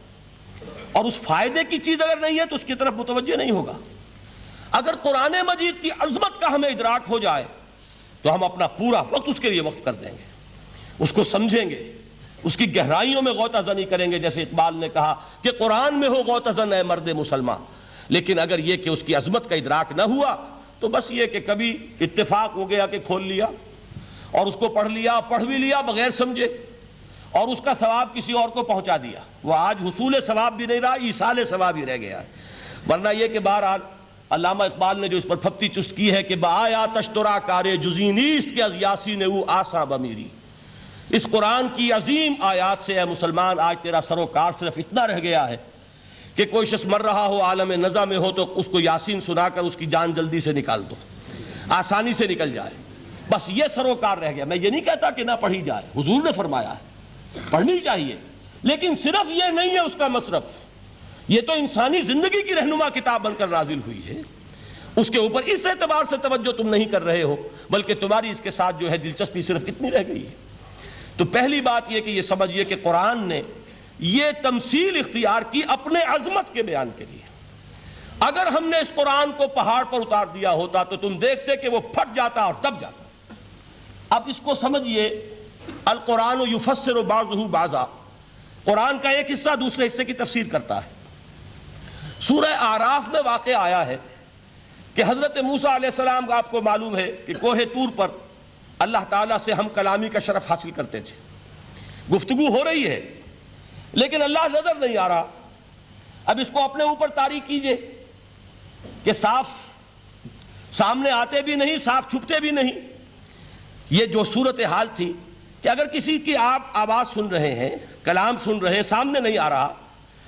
اور اس فائدے کی چیز اگر نہیں ہے تو اس کی طرف متوجہ نہیں ہوگا. اگر قرآن مجید کی عظمت کا ہمیں ادراک ہو جائے تو ہم اپنا پورا وقت اس کے لیے وقف کر دیں گے، اس کو سمجھیں گے، اس کی گہرائیوں میں غوطہ زنی کریں گے. جیسے اقبال نے کہا کہ قرآن میں ہو غوطہ زن اے مرد مسلمان. لیکن اگر یہ کہ اس کی عظمت کا ادراک نہ ہوا تو بس یہ کہ کبھی اتفاق ہو گیا کہ کھول لیا اور اس کو پڑھ بھی لیا بغیر سمجھے، اور اس کا ثواب کسی اور کو پہنچا دیا. وہ آج حصول ثواب بھی نہیں رہا، ایصال ثواب ہی رہ گیا ہے. ورنہ یہ کہ بہرحال علامہ اقبال نے جو اس پر پھپتی چست کی ہے کہ بآیا تشترا کارے جزی نیست کہ از یاسین او آسا بمیری. اس قرآن کی عظیم آیات سے اے مسلمان آج تیرا سروکار صرف اتنا رہ گیا ہے کہ کوئی شخص مر رہا ہو، عالم نزع میں ہو، تو اس کو یاسین سنا کر اس کی جان جلدی سے نکال دو، آسانی سے نکل جائے. بس یہ سروکار رہ گیا. میں یہ نہیں کہتا کہ نہ پڑھی جائے، حضور نے فرمایا ہے پڑھنی چاہیے، لیکن صرف یہ نہیں ہے اس کا مصرف. یہ تو انسانی زندگی کی رہنما کتاب بن کر نازل ہوئی ہے. اس کے اوپر اس اعتبار سے توجہ تم نہیں کر رہے ہو، بلکہ تمہاری اس کے ساتھ جو ہے دلچسپی صرف اتنی رہ گئی ہے. تو پہلی بات یہ کہ یہ سمجھیے کہ قرآن نے یہ تمثیل اختیار کی اپنے عظمت کے بیان کے لیے. اگر ہم نے اس قرآن کو پہاڑ پر اتار دیا ہوتا تو تم دیکھتے کہ وہ پھٹ جاتا اور دب جاتا. اب اس کو سمجھیے، القرآن یفسر بعضہ بعضا، قرآن کا ایک حصہ دوسرے حصے کی تفسیر کرتا ہے. سورہ اعراف میں واقع آیا ہے کہ حضرت موسیٰ علیہ السلام کا آپ کو معلوم ہے کہ کوہ طور پر اللہ تعالیٰ سے ہم کلامی کا شرف حاصل کرتے تھے. گفتگو ہو رہی ہے لیکن اللہ نظر نہیں آ رہا. اب اس کو اپنے اوپر طاری کیجئے کہ صاف سامنے آتے بھی نہیں، صاف چھپتے بھی نہیں. یہ جو صورتحال تھی کہ اگر کسی کی آپ آواز سن رہے ہیں، کلام سن رہے ہیں، سامنے نہیں آ رہا،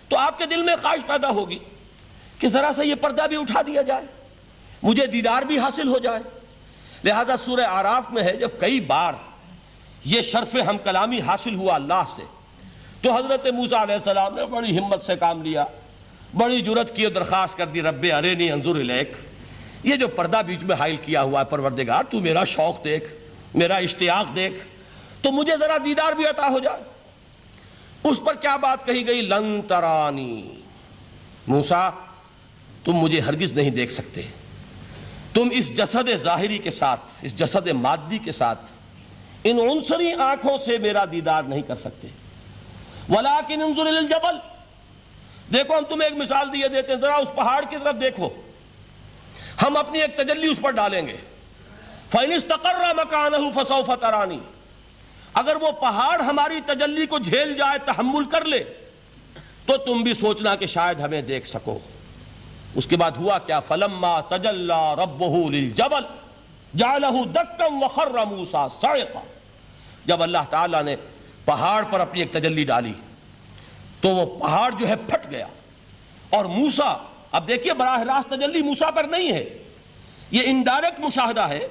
تو آپ کے دل میں خواہش پیدا ہوگی کہ ذرا سا یہ پردہ بھی اٹھا دیا جائے، مجھے دیدار بھی حاصل ہو جائے. لہذا سورہ اعراف میں ہے جب کئی بار یہ شرف ہم کلامی حاصل ہوا اللہ سے، تو حضرت موسیٰ علیہ السلام نے بڑی ہمت سے کام لیا، بڑی جرت کی درخواست کر دی، رب ارینی انظر الیک. یہ جو پردہ بیچ میں حائل کیا ہوا ہے پروردگار، تو میرا شوق دیکھ، میرا اشتیاق دیکھ، تو مجھے ذرا دیدار بھی عطا ہو جائے. اس پر کیا بات کہی گئی؟ لن ترانی، موسیٰ تم مجھے ہرگز نہیں دیکھ سکتے، تم اس جسد ظاہری کے ساتھ، اس جسد مادی کے ساتھ، ان عنصری آنکھوں سے میرا دیدار نہیں کر سکتے. ولیکن انظر الی الجبل، دیکھو ہم تمہیں ایک مثال دیے دیتے ہیں، ذرا اس پہاڑ کی طرف دیکھو، ہم اپنی ایک تجلی اس پر ڈالیں گے. فَإِنِ اسْتَقَرَّ مَكَانَهُ فَسَوْفَ تَرَانِي، اگر وہ پہاڑ ہماری تجلی کو جھیل جائے، تحمل کر لے، تو تم بھی سوچنا کہ شاید ہمیں دیکھ سکو. اس کے بعد ہوا کیا؟ فَلَمَّا تَجَلَّى رَبُّهُ لِلْجَبَلِ جَعَلَهُ دَكًّا وَخَرَّ مُوسَىٰ صَعِقًا. جب اللہ تعالیٰ نے پہاڑ پر اپنی ایک تجلی ڈالی تو وہ پہاڑ جو ہے پھٹ گیا. اور موسیٰ، اب دیکھیے براہ راست تجلی موسیٰ پر نہیں ہے، یہ انڈائریکٹ مشاہدہ ہے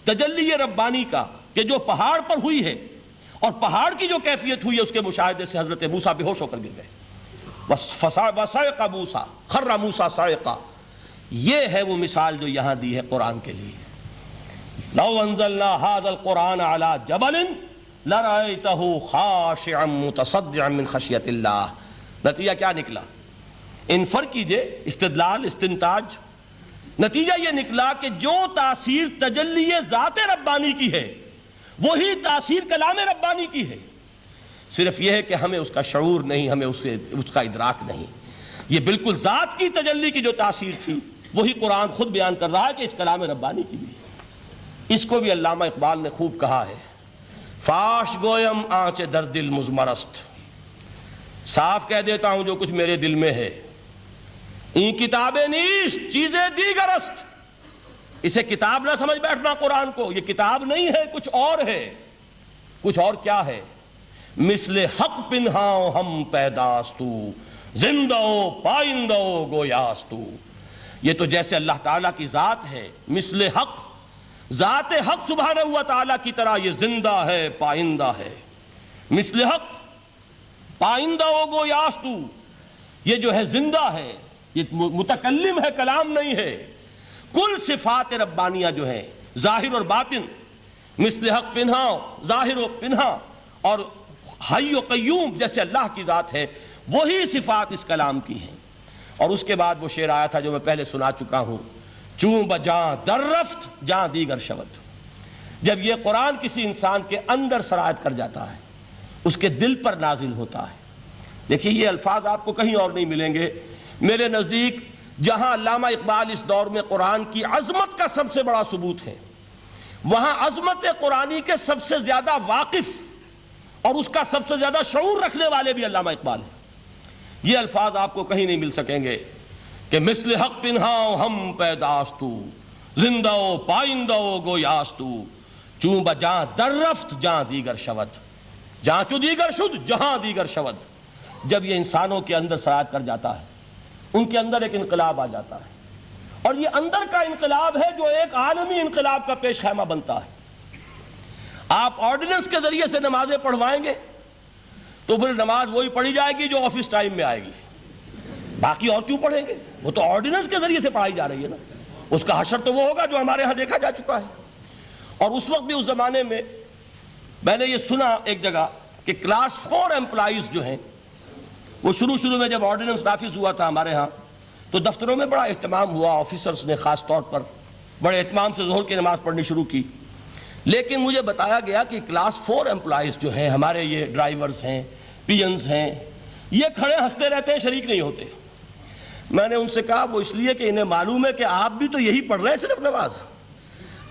تجلی ربانی کا کہ جو پہاڑ پر ہوئی ہے، اور پہاڑ کی جو کیفیت ہوئی ہے اس کے مشاہدے سے حضرت موسیٰ بے ہوش ہو کر گر گئے. وَصَعِقَ مُوسَىٰ خَرَّ مُوسَىٰ صَعِقًا. یہ ہے وہ مثال جو یہاں دی ہے قرآن کے لیے. لَوْ أَنزَلْنَا هَذَا الْقُرْآنَ عَلَىٰ جَبَلٍ لَرَأَيْتَهُ خَاشِعًا مُتَصَدِّعًا مِنْ خَشْيَةِ اللَّهِ. نتیجہ کیا نکلا؟ انفر کیجئے، استدلال، استنتاج. نتیجہ یہ نکلا کہ جو تاثیر تجلی ذات ربانی کی ہے وہی تاثیر کلام ربانی کی ہے. صرف یہ ہے کہ ہمیں اس کا شعور نہیں، ہمیں اس کا ادراک نہیں. یہ بالکل ذات کی تجلی کی جو تاثیر تھی وہی قرآن خود بیان کر رہا ہے کہ اس کلام ربانی کی بھی. اس کو بھی علامہ اقبال نے خوب کہا ہے، فاش گویم آنچ در دل مزمرست، صاف کہہ دیتا ہوں جو کچھ میرے دل میں ہے. این کتابیں نیست چیزیں دیگر است، اسے کتاب نہ سمجھ بیٹھنا قرآن کو، یہ کتاب نہیں ہے، کچھ اور ہے. کچھ اور کیا ہے؟ مثل حق پنہاؤ ہم پیداستو، زندہ پائندہ گویاستو. یہ تو جیسے اللہ تعالیٰ کی ذات ہے، مثل حق، ذات حق سبحانہ و تعالیٰ کی طرح یہ زندہ ہے، پائندہ ہے. مثل حق، پائندہ گویاستو، یہ جو ہے زندہ ہے، یہ متکلم ہے، کلام نہیں ہے. کل صفات ربانیہ جو ہیں ظاہر اور باطن، مثل حق پنہا، ظاہر و پنہا، اور حی و قیوم جیسے اللہ کی ذات ہے، وہی صفات اس کلام کی ہیں. اور اس کے بعد وہ شعر آیا تھا جو میں پہلے سنا چکا ہوں، چوں بجاں در رفت جاں دیگر شود. جب یہ قرآن کسی انسان کے اندر سرایت کر جاتا ہے، اس کے دل پر نازل ہوتا ہے. دیکھیے یہ الفاظ آپ کو کہیں اور نہیں ملیں گے. میرے نزدیک جہاں علامہ اقبال اس دور میں قرآن کی عظمت کا سب سے بڑا ثبوت ہے، وہاں عظمت قرآنی کے سب سے زیادہ واقف اور اس کا سب سے زیادہ شعور رکھنے والے بھی علامہ اقبال ہیں. یہ الفاظ آپ کو کہیں نہیں مل سکیں گے کہ مثل حق پنہاؤ ہم پیداستو، زندہ پائندہ گویاستو، چوں بجاں در رفت جاں دیگر شود، جاں چو دیگر شد جہاں دیگر شود. جب یہ انسانوں کے اندر سرایت کر جاتا ہے، ان کے اندر ایک انقلاب آ جاتا ہے، اور یہ اندر کا انقلاب ہے جو ایک عالمی انقلاب کا پیش خیمہ بنتا ہے. آپ آرڈیننس کے ذریعے سے نمازیں پڑھوائیں گے تو پھر نماز وہی پڑھی جائے گی جو آفس ٹائم میں آئے گی، باقی اور کیوں پڑھیں گے؟ وہ تو آرڈیننس کے ذریعے سے پڑھائی جا رہی ہے نا. اس کا حشر تو وہ ہوگا جو ہمارے ہاں دیکھا جا چکا ہے. اور اس وقت بھی اس زمانے میں نے یہ سنا ایک جگہ کہ کلاس 4 امپلائیز جو ہیں، وہ شروع میں جب آرڈیننس نافذ ہوا تھا ہمارے ہاں تو دفتروں میں بڑا اہتمام ہوا، آفیسرز نے خاص طور پر بڑے اہتمام سے ظہر کی نماز پڑھنی شروع کی. لیکن مجھے بتایا گیا کہ کلاس 4 امپلائیز جو ہیں ہمارے، یہ ڈرائیورز ہیں، پی-انز ہیں، یہ کھڑے ہنستے رہتے ہیں، شریک نہیں ہوتے. میں نے ان سے کہا وہ اس لیے کہ انہیں معلوم ہے کہ آپ بھی تو یہی پڑھ رہے ہیں صرف نماز،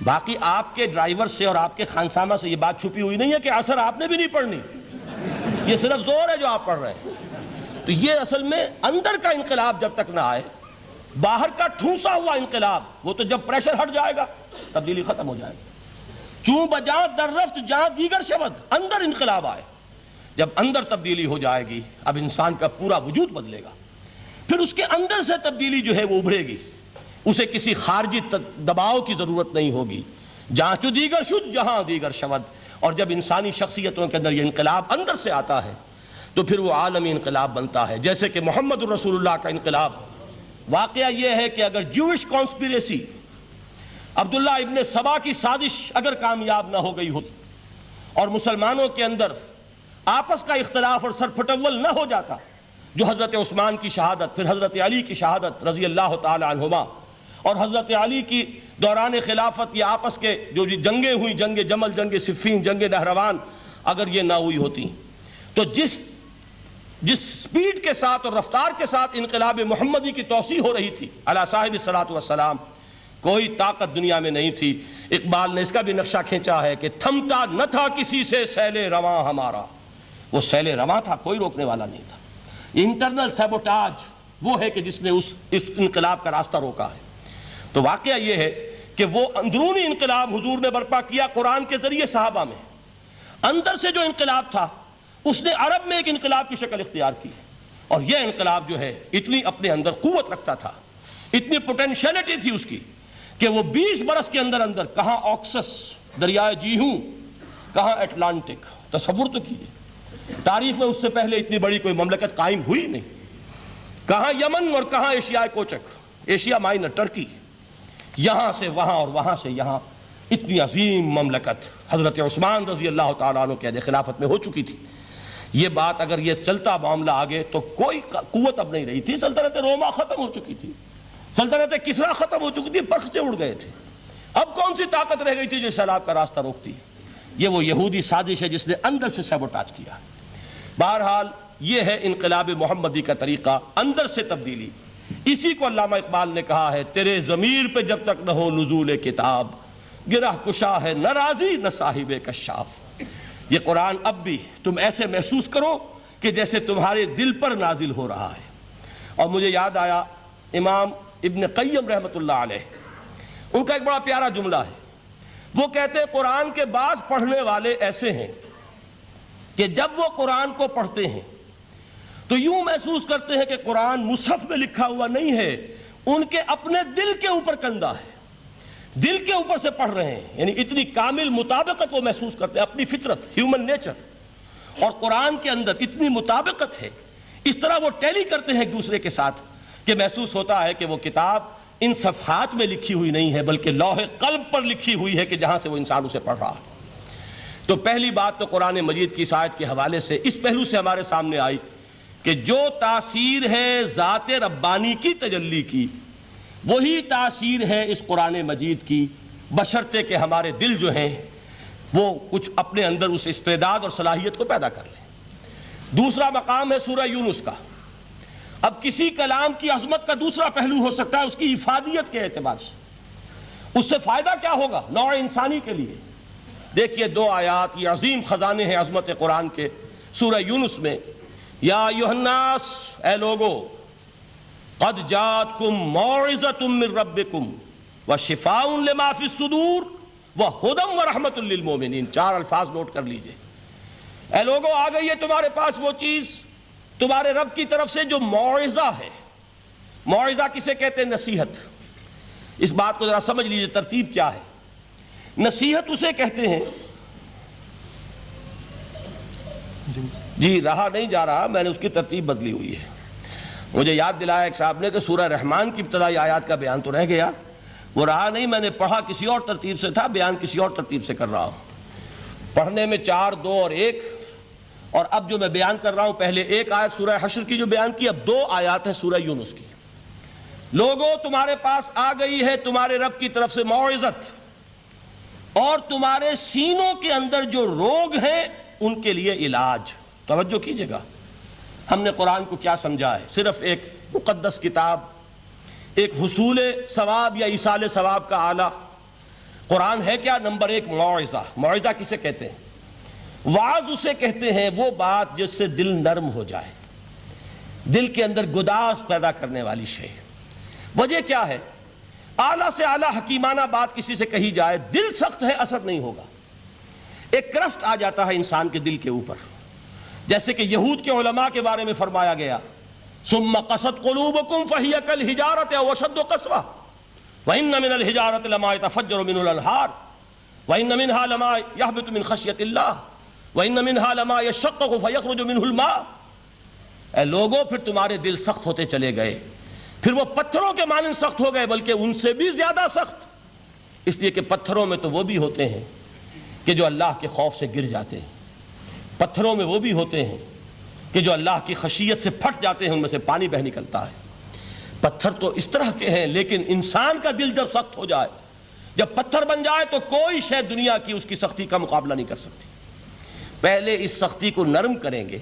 باقی آپ کے ڈرائیور سے اور آپ کے خانسامہ سے یہ بات چھپی ہوئی نہیں ہے کہ عصر آپ نے بھی نہیں پڑھنی، یہ صرف زور ہے جو آپ پڑھ رہے ہیں. تو یہ اصل میں اندر کا انقلاب جب تک نہ آئے، باہر کا ٹھونسا ہوا انقلاب، وہ تو جب پریشر ہٹ جائے گا تبدیلی ختم ہو جائے گا. چوں بجاں در رفت جاں دیگر شود، اندر انقلاب آئے. جب اندر تبدیلی ہو جائے گی، اب انسان کا پورا وجود بدلے گا، پھر اس کے اندر سے تبدیلی جو ہے وہ ابھرے گی، اسے کسی خارجی دباؤ کی ضرورت نہیں ہوگی. جہاں چو دیگر شد جہاں دیگر شود. اور جب انسانی شخصیتوں کے اندر یہ انقلاب اندر سے آتا ہے تو پھر وہ عالمی انقلاب بنتا ہے. جیسے کہ محمد الرسول اللہ کا انقلاب. واقعہ یہ ہے کہ اگر جوش کانسپیریسی، عبداللہ ابن سبا کی سازش اگر کامیاب نہ ہو گئی ہوتی اور مسلمانوں کے اندر آپس کا اختلاف اور سرپھٹول نہ ہو جاتا، جو حضرت عثمان کی شہادت، پھر حضرت علی کی شہادت رضی اللہ تعالی عنہما، اور حضرت علی کی دوران خلافت یہ آپس کے جو جنگیں ہوئی، جنگ جمل، جنگ صفین، جنگ نہروان، اگر یہ نہ ہوئی ہوتی تو جس سپیڈ کے ساتھ اور رفتار کے ساتھ انقلاب محمدی کی توسیع ہو رہی تھی علی صاحب الصلاۃ والسلام، کوئی طاقت دنیا میں نہیں تھی. اقبال نے اس کا بھی نقشہ کھینچا ہے کہ تھمتا نہ تھا کسی سے سیل رواں ہمارا. وہ سیل رواں تھا، کوئی روکنے والا نہیں تھا. انٹرنل سیبوٹاج وہ ہے کہ جس نے اس انقلاب کا راستہ روکا ہے. تو واقعہ یہ ہے کہ وہ اندرونی انقلاب حضور نے برپا کیا قرآن کے ذریعے صحابہ میں. اندر سے جو انقلاب تھا اس نے عرب میں ایک انقلاب کی شکل اختیار کی، اور یہ انقلاب جو ہے اتنی اپنے اندر قوت رکھتا تھا، اتنی پوٹینشیلٹی تھی اس کی کہ وہ 20 برس کے اندر کہاں آکسس دریائے جیہوں، کہاں اٹلانٹک. تصور تو کیجیے، تاریخ میں اس سے پہلے اتنی بڑی کوئی مملکت قائم ہوئی نہیں. کہاں یمن اور کہاں ایشیا کوچک، ایشیا مائنر، ٹرکی، یہاں سے وہاں اور وہاں سے یہاں، اتنی عظیم مملکت حضرت عثمان رضی اللہ تعالیٰ عنہ کے خلافت میں ہو چکی تھی. یہ بات اگر یہ چلتا معاملہ آگے تو کوئی قوت اب نہیں رہی تھی. سلطنت روما ختم ہو چکی تھی، سلطنت کسریٰ ختم ہو چکی تھی، پرختے اڑ گئے تھے. اب کون سی طاقت رہ گئی تھی جو سیلاب کا راستہ روکتی؟ یہ وہ یہودی سازش ہے جس نے اندر سے سیبوٹاج کیا. بہرحال یہ ہے انقلاب محمدی کا طریقہ، اندر سے تبدیلی۔ اسی کو علامہ اقبال نے کہا ہے، تیرے ضمیر پہ جب تک نہ ہو نزول کتاب، گرہ کشا ہے نہ راضی نہ صاحب کشاف۔ یہ قرآن اب بھی تم ایسے محسوس کرو کہ جیسے تمہارے دل پر نازل ہو رہا ہے۔ اور مجھے یاد آیا امام ابن قیم رحمۃ اللہ علیہ، ان کا ایک بڑا پیارا جملہ ہے۔ وہ کہتے ہیں قرآن کے بعض پڑھنے والے ایسے ہیں کہ جب وہ قرآن کو پڑھتے ہیں تو یوں محسوس کرتے ہیں کہ قرآن مصحف میں لکھا ہوا نہیں ہے، ان کے اپنے دل کے اوپر کندہ ہے، دل کے اوپر سے پڑھ رہے ہیں، یعنی اتنی کامل مطابقت وہ محسوس کرتے ہیں، اپنی فطرت، ہیومن نیچر اور قرآن کے اندر اتنی مطابقت ہے، اس طرح وہ ٹیلی کرتے ہیں ایک دوسرے کے ساتھ کہ محسوس ہوتا ہے کہ وہ کتاب ان صفحات میں لکھی ہوئی نہیں ہے بلکہ لوح قلب پر لکھی ہوئی ہے کہ جہاں سے وہ انسان اسے پڑھ رہا ہے۔ تو پہلی بات تو قرآن مجید کی اس آیت کے حوالے سے اس پہلو سے ہمارے سامنے آئی کہ جو تاثیر ہے ذات ربانی کی تجلی کی، وہی تاثیر ہے اس قرآن مجید کی، بشرطے کہ ہمارے دل جو ہیں وہ کچھ اپنے اندر اس استعداد اور صلاحیت کو پیدا کر لیں۔ دوسرا مقام ہے سورہ یونس کا۔ اب کسی کلام کی عظمت کا دوسرا پہلو ہو سکتا ہے اس کی افادیت کے اعتبار سے، اس سے فائدہ کیا ہوگا نوع انسانی کے لیے۔ دیکھیے دو آیات، یہ عظیم خزانے ہیں عظمت قرآن کے۔ سورہ یونس میں یا ایھا الناس، اے لوگو، قد جاءتکم موعظۃ من ربکم وشفاء لما فی الصدور وہدی ورحمۃ للمؤمنین۔ چار الفاظ نوٹ کر لیجئے۔ اے لوگو، آ گئی ہے تمہارے پاس وہ چیز تمہارے رب کی طرف سے جو موعظہ ہے۔ موعظہ کسے کہتے ہیں؟ نصیحت۔ اس بات کو ذرا سمجھ لیجئے ترتیب کیا ہے۔ نصیحت اسے کہتے ہیں، جی رہا نہیں جا رہا، میں نے اس کی ترتیب بدلی ہوئی ہے۔ مجھے یاد دلایا ایک صاحب نے کہ سورہ رحمان کی ابتدائی آیات کا بیان تو رہ گیا، وہ رہا نہیں، میں نے پڑھا کسی اور ترتیب سے تھا، بیان کسی اور ترتیب سے کر رہا ہوں۔ پڑھنے میں 4، 2 اور 1، اور اب جو میں بیان کر رہا ہوں پہلے ایک آیت سورہ حشر کی جو بیان کی، اب 2 آیات ہیں سورہ یونس کی۔ لوگوں، تمہارے پاس آ گئی ہے تمہارے رب کی طرف سے موعظت، اور تمہارے سینوں کے اندر جو روگ ہیں ان کے لیے علاج۔ توجہ کیجئے گا، ہم نے قرآن کو کیا سمجھا ہے؟ صرف ایک مقدس کتاب، ایک حصول ثواب یا ایصال ثواب کا آلہ۔ قرآن ہے کیا؟ نمبر 1 موعظہ۔ موعظہ کسے کہتے ہیں؟ وعظ اسے کہتے ہیں وہ بات جس سے دل نرم ہو جائے، دل کے اندر گداز پیدا کرنے والی شے۔ وجہ کیا ہے؟ اعلیٰ سے اعلیٰ حکیمانہ بات کسی سے کہی جائے، دل سخت ہے، اثر نہیں ہوگا، ایک کرسٹ آ جاتا ہے انسان کے دل کے اوپر۔ جیسے کہ یہود کے علماء کے بارے میں فرمایا گیا، ثم قست قلوبکم فہی کالحجارۃ او اشد قسوۃ وان من الحجارۃ لما يتفجر منه الانہار وان منها لما يهبط من خشیۃ اللہ وان منها لما يشقق فيخرج منه الماء۔ اے لوگوں، پھر تمہارے دل سخت ہوتے چلے گئے، پھر وہ پتھروں کے مانند سخت ہو گئے، بلکہ ان سے بھی زیادہ سخت، اس لیے کہ پتھروں میں تو وہ بھی ہوتے ہیں کہ جو اللہ کے خوف سے گر جاتے ہیں، پتھروں میں وہ بھی ہوتے ہیں کہ جو اللہ کی خشیت سے پھٹ جاتے ہیں، ان میں سے پانی بہہ نکلتا ہے۔ پتھر تو اس طرح کے ہیں، لیکن انسان کا دل جب سخت ہو جائے، جب پتھر بن جائے، تو کوئی شے دنیا کی اس کی سختی کا مقابلہ نہیں کر سکتی۔ پہلے اس سختی کو نرم کریں گے،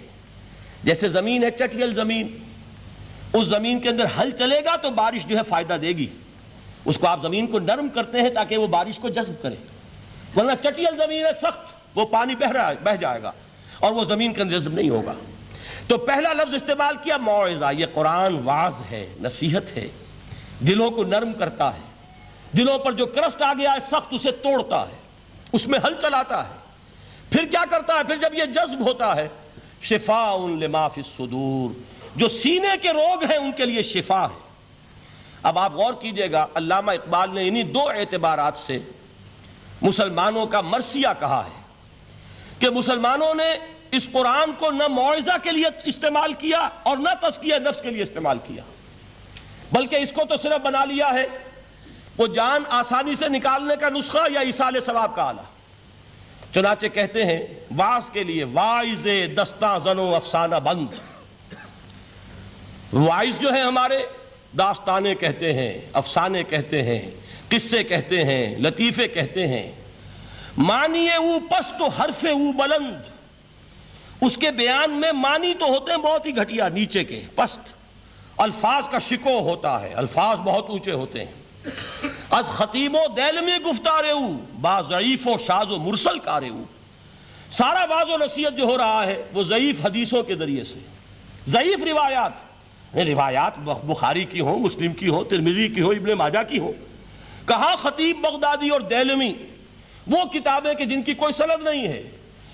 جیسے زمین ہے چٹیل زمین، اس زمین کے اندر ہل چلے گا تو بارش جو ہے فائدہ دے گی، اس کو آپ زمین کو نرم کرتے ہیں تاکہ وہ بارش کو جذب کرے، ورنہ چٹیل زمین ہے سخت، وہ پانی بہہ جائے گا اور وہ زمین کے اندر جذب نہیں ہوگا۔ تو پہلا لفظ استعمال کیا موعظہ۔ یہ قرآن واعظ ہے، نصیحت ہے، دلوں کو نرم کرتا ہے، دلوں پر جو کرسٹ آ گیا ہے سخت اسے توڑتا ہے، اس میں ہل چلاتا ہے۔ پھر کیا کرتا ہے؟ پھر جب یہ جذب ہوتا ہے، شفاء لما فی الصدور، جو سینے کے روگ ہیں ان کے لیے شفا ہے۔ اب آپ غور کیجئے گا، علامہ اقبال نے انہی 2 اعتبارات سے مسلمانوں کا مرثیہ کہا ہے کہ مسلمانوں نے اس قرآن کو نہ موعظہ کے لیے استعمال کیا اور نہ تزکیہ نفس کے لیے استعمال کیا، بلکہ اس کو تو صرف بنا لیا ہے وہ جان آسانی سے نکالنے کا نسخہ یا ایصال ثواب کا آلہ۔ چنانچہ کہتے ہیں واعظ کے لیے واعظ دستاں زن و افسانہ بند۔ واعظ جو ہیں ہمارے داستانے کہتے ہیں، افسانے کہتے ہیں، قصے کہتے ہیں، لطیفے کہتے ہیں۔ معنی او پست و حرف او بلند، اس کے بیان میں معنی تو ہوتے ہیں بہت ہی گھٹیا، نیچے کے، پست، الفاظ کا شکو ہوتا ہے، الفاظ بہت اونچے ہوتے ہیں۔ از خطیب و دیلمی گفتارے او با ضعیف و شاذ و مرسل کارے او، سارا واعظ و نصیحت جو ہو رہا ہے وہ ضعیف حدیثوں کے ذریعے سے، ضعیف روایات بخاری کی ہو، مسلم کی ہو، ترمذی کی ہو، ابن ماجہ کی ہو۔ کہاں خطیب بغدادی اور دیلمی، وہ کتابیں کہ جن کی کوئی سند نہیں ہے،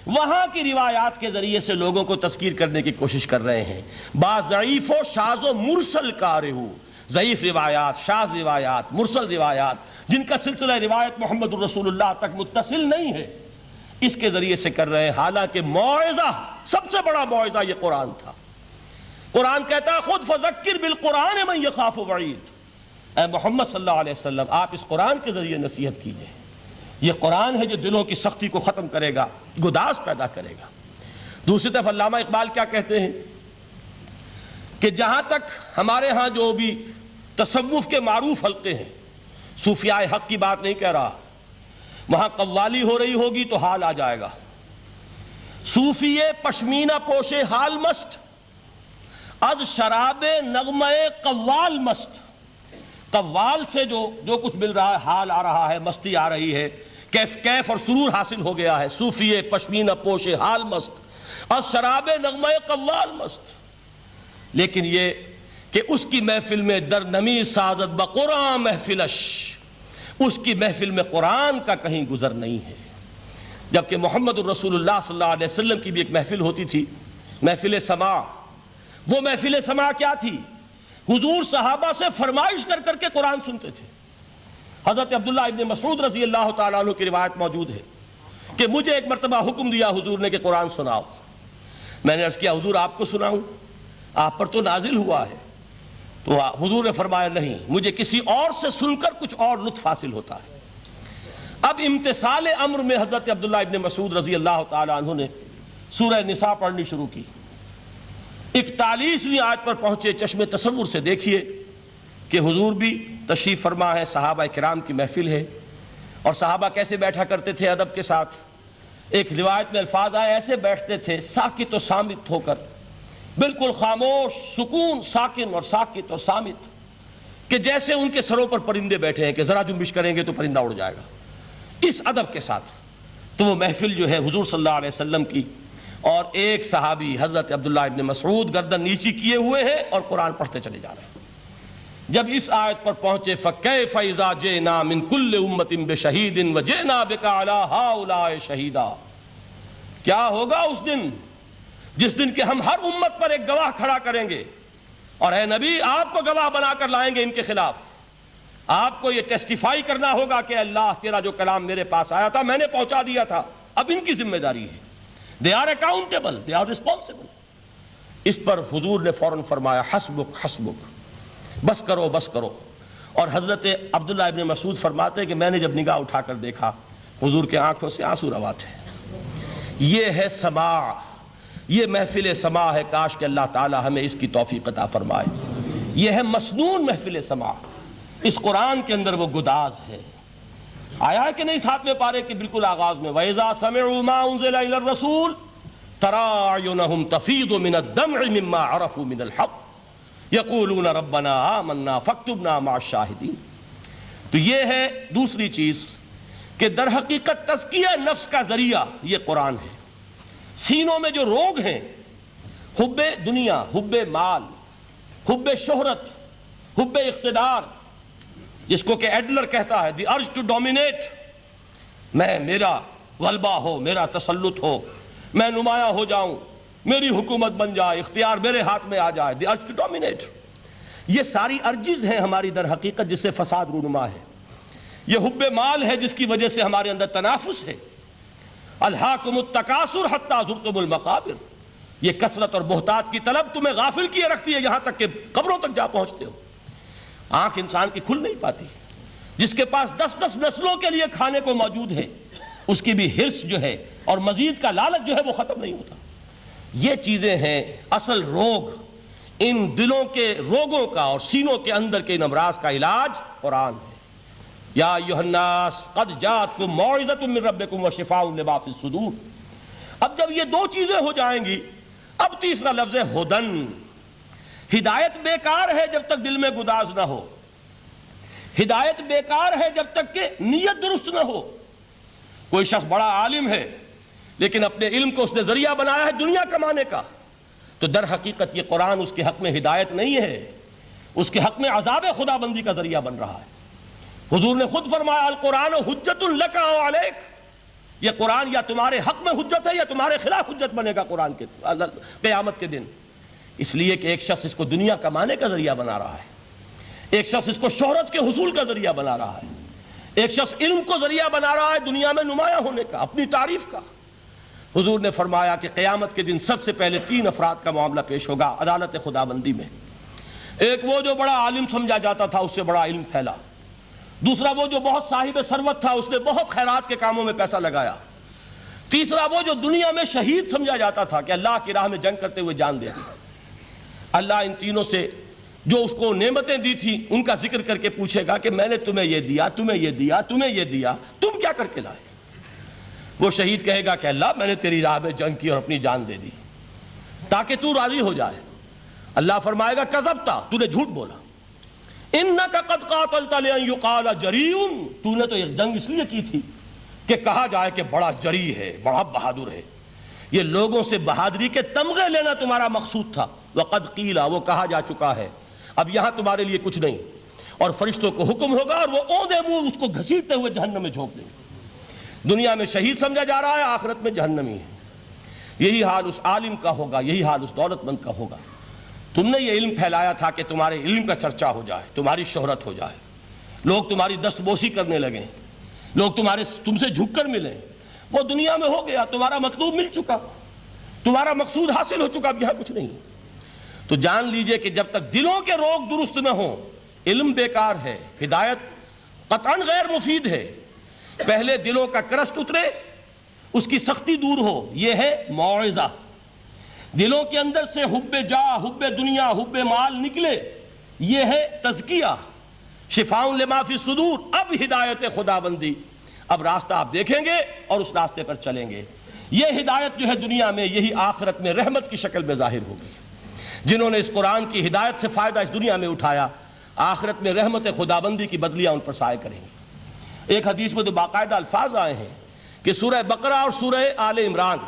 وہاں کی روایات کے ذریعے سے لوگوں کو تذکیر کرنے کی کوشش کر رہے ہیں۔ با ضعیف و شاذ و مرسل کارے ہو، ضعیف روایات، شاذ روایات، مرسل روایات، جن کا سلسلہ روایت محمد الرسول اللہ تک متصل نہیں ہے، اس کے ذریعے سے کر رہے ہیں۔ حالانکہ موعظہ، سب سے بڑا موعظہ یہ قرآن تھا۔ قرآن کہتا ہے خود فذکر بالقرآن من یخاف وعید، اے محمد صلی اللہ علیہ وسلم آپ اس قرآن کے ذریعے نصیحت کیجئے۔ یہ قرآن ہے جو دلوں کی سختی کو ختم کرے گا، گداز پیدا کرے گا۔ دوسری طرف علامہ اقبال کیا کہتے ہیں کہ جہاں تک ہمارے ہاں جو بھی تصوف کے معروف حلقے ہیں، صوفیاء حق کی بات نہیں کہہ رہا، وہاں قوالی ہو رہی ہوگی تو حال آ جائے گا۔ صوفی پشمینہ پوش حال مست، از شراب نغمہ قوال مست۔ قوال سے جو کچھ مل رہا ہے، حال آ رہا ہے، مستی آ رہی ہے، کیف اور سرور حاصل ہو گیا ہے۔ صوفی پشمینہ پوش حال مست، از شراب نغمہ قوال مست۔ لیکن یہ کہ اس کی محفل میں در نمی سازد بقرآن محفلش، اس کی محفل میں قرآن کا کہیں گزر نہیں ہے۔ جبکہ محمد الرسول اللہ صلی اللہ علیہ وسلم کی بھی ایک محفل ہوتی تھی، محفل سماع۔ وہ محفل سماع کیا تھی؟ حضور صحابہ سے فرمائش کر کر کے قرآن سنتے تھے۔ حضرت عبداللہ ابن مسعود رضی اللہ تعالیٰ عنہ کی روایت موجود ہے کہ مجھے ایک مرتبہ حکم دیا حضور نے کہ قرآن سناؤ۔ میں نے عرض کیا حضور آپ کو سناؤں؟ آپ پر تو نازل ہوا ہے۔ تو حضور نے فرمایا نہیں، مجھے کسی اور سے سن کر کچھ اور لطف حاصل ہوتا ہے۔ اب امتثال امر میں حضرت عبداللہ ابن مسعود رضی اللہ تعالیٰ عنہ نے سورہ نساء پڑھنی شروع کی۔ 41ویں آیت پر پہنچے۔ چشم تصور سے دیکھیے کہ حضور بھی تشریف فرما ہے، صحابہ کرام کی محفل ہے، اور صحابہ کیسے بیٹھا کرتے تھے ادب کے ساتھ۔ ایک روایت میں الفاظ آئے ایسے بیٹھتے تھے ساکت و صامت ہو کر، بالکل خاموش، سکون، ساکن اور ساکت اور صامت، کہ جیسے ان کے سروں پر پرندے بیٹھے ہیں کہ ذرا جنبش کریں گے تو پرندہ اڑ جائے گا، اس ادب کے ساتھ۔ تو وہ محفل جو ہے حضور صلی اللہ علیہ وسلم کی، اور ایک صحابی حضرت عبداللہ ابن مسعود گردن نیچی کیے ہوئے ہیں اور قرآن پڑھتے چلے جا رہے ہیں۔ جب اس آیت پر پہنچے فَكَيْفَ إِذَا جِئْنَا مِن كُلِّ أُمَّةٍ بِشَهِيدٍ وَجِئْنَا بِكَ عَلَىٰ هَٰؤُلَاءِ شَهِيدًا، کیا ہوگا اس دن جس دن کہ ہم ہر امت پر ایک گواہ کھڑا کریں گے، اور اے نبی آپ کو گواہ بنا کر لائیں گے ان کے خلاف۔ آپ کو یہ ٹیسٹیفائی کرنا ہوگا کہ اللہ تیرا جو کلام میرے پاس آیا تھا میں نے پہنچا دیا تھا، اب ان کی ذمہ داری ہے۔ They are accountable, they are responsible۔ اس پر حضور نے فوراً فرمایا حسبک حسبک، بس کرو بس کرو۔ اور حضرت عبداللہ ابن مسعود فرماتے ہیں کہ میں نے جب نگاہ اٹھا کر دیکھا حضور کے آنکھوں سے آنسو روا تھے۔ یہ ہے سماع، یہ محفل سماع ہے۔ کاش کہ اللہ تعالی ہمیں اس کی توفیق عطا فرمائے۔ یہ ہے مسنون محفل سماع، اس قرآن کے اندر وہ گداز ہے۔ آیا ہے کہ نہیں 7ویں پارے کے بالکل آغاز میں وَإِذَا سَمِعُوا مَا أُنزِلَ إِلَى الرَّسُولِ تَرَىٰ أَعْيُنَهُمْ تَفِيضُ مِنَ الدَّمْعِ مِمَّا عَرَفُوا مِنَ الْحَقِّ يَقُولُونَ رَبَّنَا آمَنَّا فَاكْتُبْنَا مَعَ الشَّاهِدِينَ۔ تو یہ ہے دوسری چیز کہ در حقیقت تزکیہ نفس کا ذریعہ یہ قرآن ہے۔ سینوں میں جو روگ ہیں، حب دنیا، حب مال، حب شہرت، حب اقتدار، جس کو کہ ایڈلر کہتا ہے دی ارج ٹو ڈومینیٹ، میرا غلبہ ہو، میرا تسلط ہو، میں نمایاں ہو جاؤں، میری حکومت بن جائے، اختیار میرے ہاتھ میں آ جائے، دی ارج ٹو ڈومینیٹ۔ یہ ساری ارجز ہیں ہماری در حقیقت جس سے فساد رونما ہے۔ یہ حب مال ہے جس کی وجہ سے ہمارے اندر تنافس ہے۔ الہاکم التکاثر حتی زرتم المقابر، یہ کثرت اور بہتات کی طلب تمہیں غافل کیے رکھتی ہے یہاں تک کہ قبروں تک جا پہنچتے ہو۔ آنکھ انسان کی کھل نہیں پاتی۔ جس کے پاس 10 نسلوں کے لیے کھانے کو موجود ہے، اس کی بھی حرص جو ہے اور مزید کا لالچ جو ہے وہ ختم نہیں ہوتا۔ یہ چیزیں ہیں اصل روگ۔ ان دلوں کے روگوں کا اور سینوں کے اندر کے ان امراض کا علاج قرآن ہے۔ یا ایھا الناس قد جاءتکم موعظۃ من ربکم وشفاء لما فی الصدور، اب جب یہ دو چیزیں ہو جائیں گی، اب تیسرا لفظ ہے ہدن۔ ہدایت بیکار ہے جب تک دل میں گداز نہ ہو، ہدایت بیکار ہے جب تک کہ نیت درست نہ ہو۔ کوئی شخص بڑا عالم ہے لیکن اپنے علم کو اس نے ذریعہ بنایا ہے دنیا کمانے کا، تو در حقیقت یہ قرآن اس کے حق میں ہدایت نہیں ہے، اس کے حق میں عذاب خدا بندی کا ذریعہ بن رہا ہے۔ حضور نے خود فرمایا القرآن حجت لک او علیک، یہ قرآن یا تمہارے حق میں حجت ہے یا تمہارے خلاف حجت بنے گا قرآن کے قیامت کے دن۔ اس لیے کہ ایک شخص اس کو دنیا کمانے کا ذریعہ بنا رہا ہے، ایک شخص اس کو شہرت کے حصول کا ذریعہ بنا رہا ہے، ایک شخص علم کو ذریعہ بنا رہا ہے دنیا میں نمایاں ہونے کا، اپنی تعریف کا۔ حضور نے فرمایا کہ قیامت کے دن سب سے پہلے 3 افراد کا معاملہ پیش ہوگا عدالت خدا بندی میں۔ ایک وہ جو بڑا عالم سمجھا جاتا تھا، اس سے بڑا علم پھیلا۔ دوسرا وہ جو بہت صاحب ثروت تھا، اس نے بہت خیرات کے کاموں میں پیسہ لگایا۔ تیسرا وہ جو دنیا میں شہید سمجھا جاتا تھا کہ اللہ کی راہ میں جنگ کرتے ہوئے جان دے دی۔ اللہ ان تینوں سے جو اس کو نعمتیں دی تھی ان کا ذکر کر کے پوچھے گا کہ میں نے تمہیں یہ دیا، تمہیں یہ دیا، تمہیں یہ دیا، تم کیا کر کے لائے؟ وہ شہید کہے گا کہ اللہ میں نے تیری راہ میں جنگ کی اور اپنی جان دے دی تاکہ تو راضی ہو جائے۔ اللہ فرمائے گا کذبتا، تو نے جھوٹ بولا، انک قد قاتلت لان یقال جریء، تو نے تو یہ جنگ اس لیے کی تھی کہ کہا جائے کہ بڑا جری ہے، بڑا بہادر ہے۔ یہ لوگوں سے بہادری کے تمغے لینا تمہارا مقصود تھا۔ وقد قیل، وہ کہا جا چکا ہے، اب یہاں تمہارے لیے کچھ نہیں۔ اور فرشتوں کو حکم ہوگا اور وہ اوندے منہ اس کو گھسیٹتے ہوئے جہنم میں جھونک دیں گے۔ دنیا میں شہید سمجھا جا رہا ہے، آخرت میں جہنمی ہے۔ یہی حال اس عالم کا ہوگا، یہی حال اس دولت مند کا ہوگا۔ تم نے یہ علم پھیلایا تھا کہ تمہارے علم کا چرچا ہو جائے، تمہاری شہرت ہو جائے، لوگ تمہاری دستبوسی کرنے لگیں، لوگ تم سے جھک کر ملیں۔ وہ دنیا میں ہو گیا، تمہارا مطلوب مل چکا، تمہارا مقصود حاصل ہو چکا، اب یہاں کچھ نہیں۔ تو جان لیجئے کہ جب تک دلوں کے روگ درست نہ ہوں، علم بیکار ہے، ہدایت قطعاً غیر مفید ہے۔ پہلے دلوں کا کرسٹ اترے، اس کی سختی دور ہو، یہ ہے موعظہ۔ دلوں کے اندر سے حب جاہ، حب دنیا، حب مال نکلے، یہ ہے تزکیہ، شفاء لما فی الصدور۔ اب ہدایت خدا بندی، اب راستہ آپ دیکھیں گے اور اس راستے پر چلیں گے۔ یہ ہدایت جو ہے دنیا میں، یہی آخرت میں رحمت کی شکل میں ظاہر ہوگی۔ جنہوں نے اس قرآن کی ہدایت سے فائدہ اس دنیا میں اٹھایا، آخرت میں رحمت خدا بندی کی بدلیاں ان پر سایہ کریں گی۔ ایک حدیث میں تو باقاعدہ الفاظ آئے ہیں کہ سورہ بقرہ اور سورہ آل عمران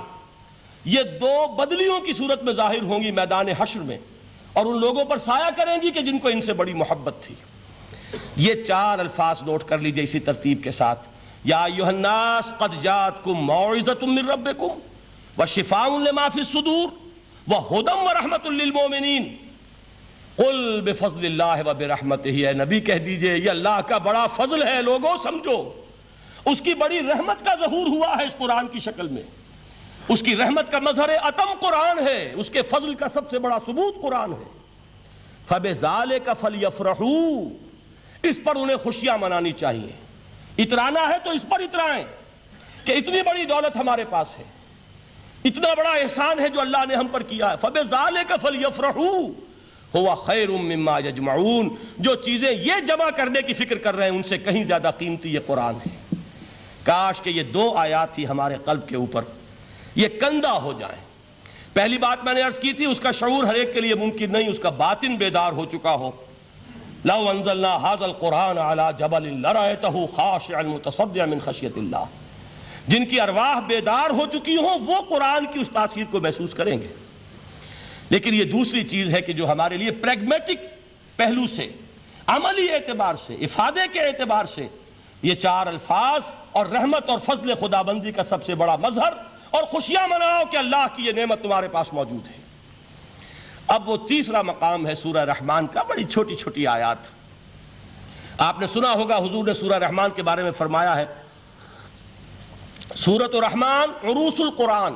یہ 2 بدلیوں کی صورت میں ظاہر ہوں گی میدان حشر میں، اور ان لوگوں پر سایہ کریں گی کہ جن کو ان سے بڑی محبت تھی۔ یہ 4 الفاظ نوٹ کر لیجئے اسی ترتیب کے ساتھ۔ یا ایھا الناس قد جاءتکم موعظۃ من ربکم وشفاء لما فی الصدور وہدی ورحمۃ للمؤمنین قل بفضل اللہ وبرحمتہ، اے نبی کہہ دیجئے یہ اللہ کا بڑا فضل ہے، لوگوں سمجھو، اس کی بڑی رحمت کا ظہور ہوا ہے اس قرآن کی شکل میں۔ اس کی رحمت کا مظہر اتم قرآن ہے، اس کے فضل کا سب سے بڑا ثبوت قرآن ہے۔ فَبِذَلِكَ فَلْيَفْرَحُوا، اس پر انہیں خوشیاں منانی چاہیے۔ اترانا ہے تو اس پر اترائیں کہ اتنی بڑی دولت ہمارے پاس ہے، اتنا بڑا احسان ہے جو اللہ نے ہم پر کیا ہے۔ فَبِذَلِكَ فَلْيَفْرَحُوا هُوَ خَيْرٌ مِّمَّا يَجْمَعُونَ، جو چیزیں یہ جمع کرنے کی فکر کر رہے ہیں ان سے کہیں زیادہ قیمتی یہ قرآن ہے۔ کاش کہ یہ 2 آیات ہی ہمارے قلب کے اوپر یہ کندہ ہو جائیں۔ پہلی بات میں نے عرض کی تھی، اس کا شعور ہر ایک کے لیے ممکن نہیں، اس کا باطن بیدار ہو چکا ہو۔ لو انزلنا هذا القرآن على جبل لرأيته خاشعا متصدعا من خشیۃ اللہ، جن کی ارواح بیدار ہو چکی ہوں وہ قرآن کی اس تاثیر کو محسوس کریں گے۔ لیکن یہ دوسری چیز ہے کہ جو ہمارے لیے پریگمیٹک پہلو سے، عملی اعتبار سے، افادے کے اعتبار سے یہ 4 الفاظ اور رحمت اور فضل خدا بندی کا سب سے بڑا مظہر، اور خوشیاں مناؤ کہ اللہ کی یہ نعمت تمہارے پاس موجود ہے۔ اب وہ تیسرا مقام ہے سورہ رحمان کا، بڑی چھوٹی چھوٹی آیات۔ آپ نے سنا ہوگا حضور نے سورہ رحمان کے بارے میں فرمایا ہے، سورۃ الرحمن عروس القرآن۔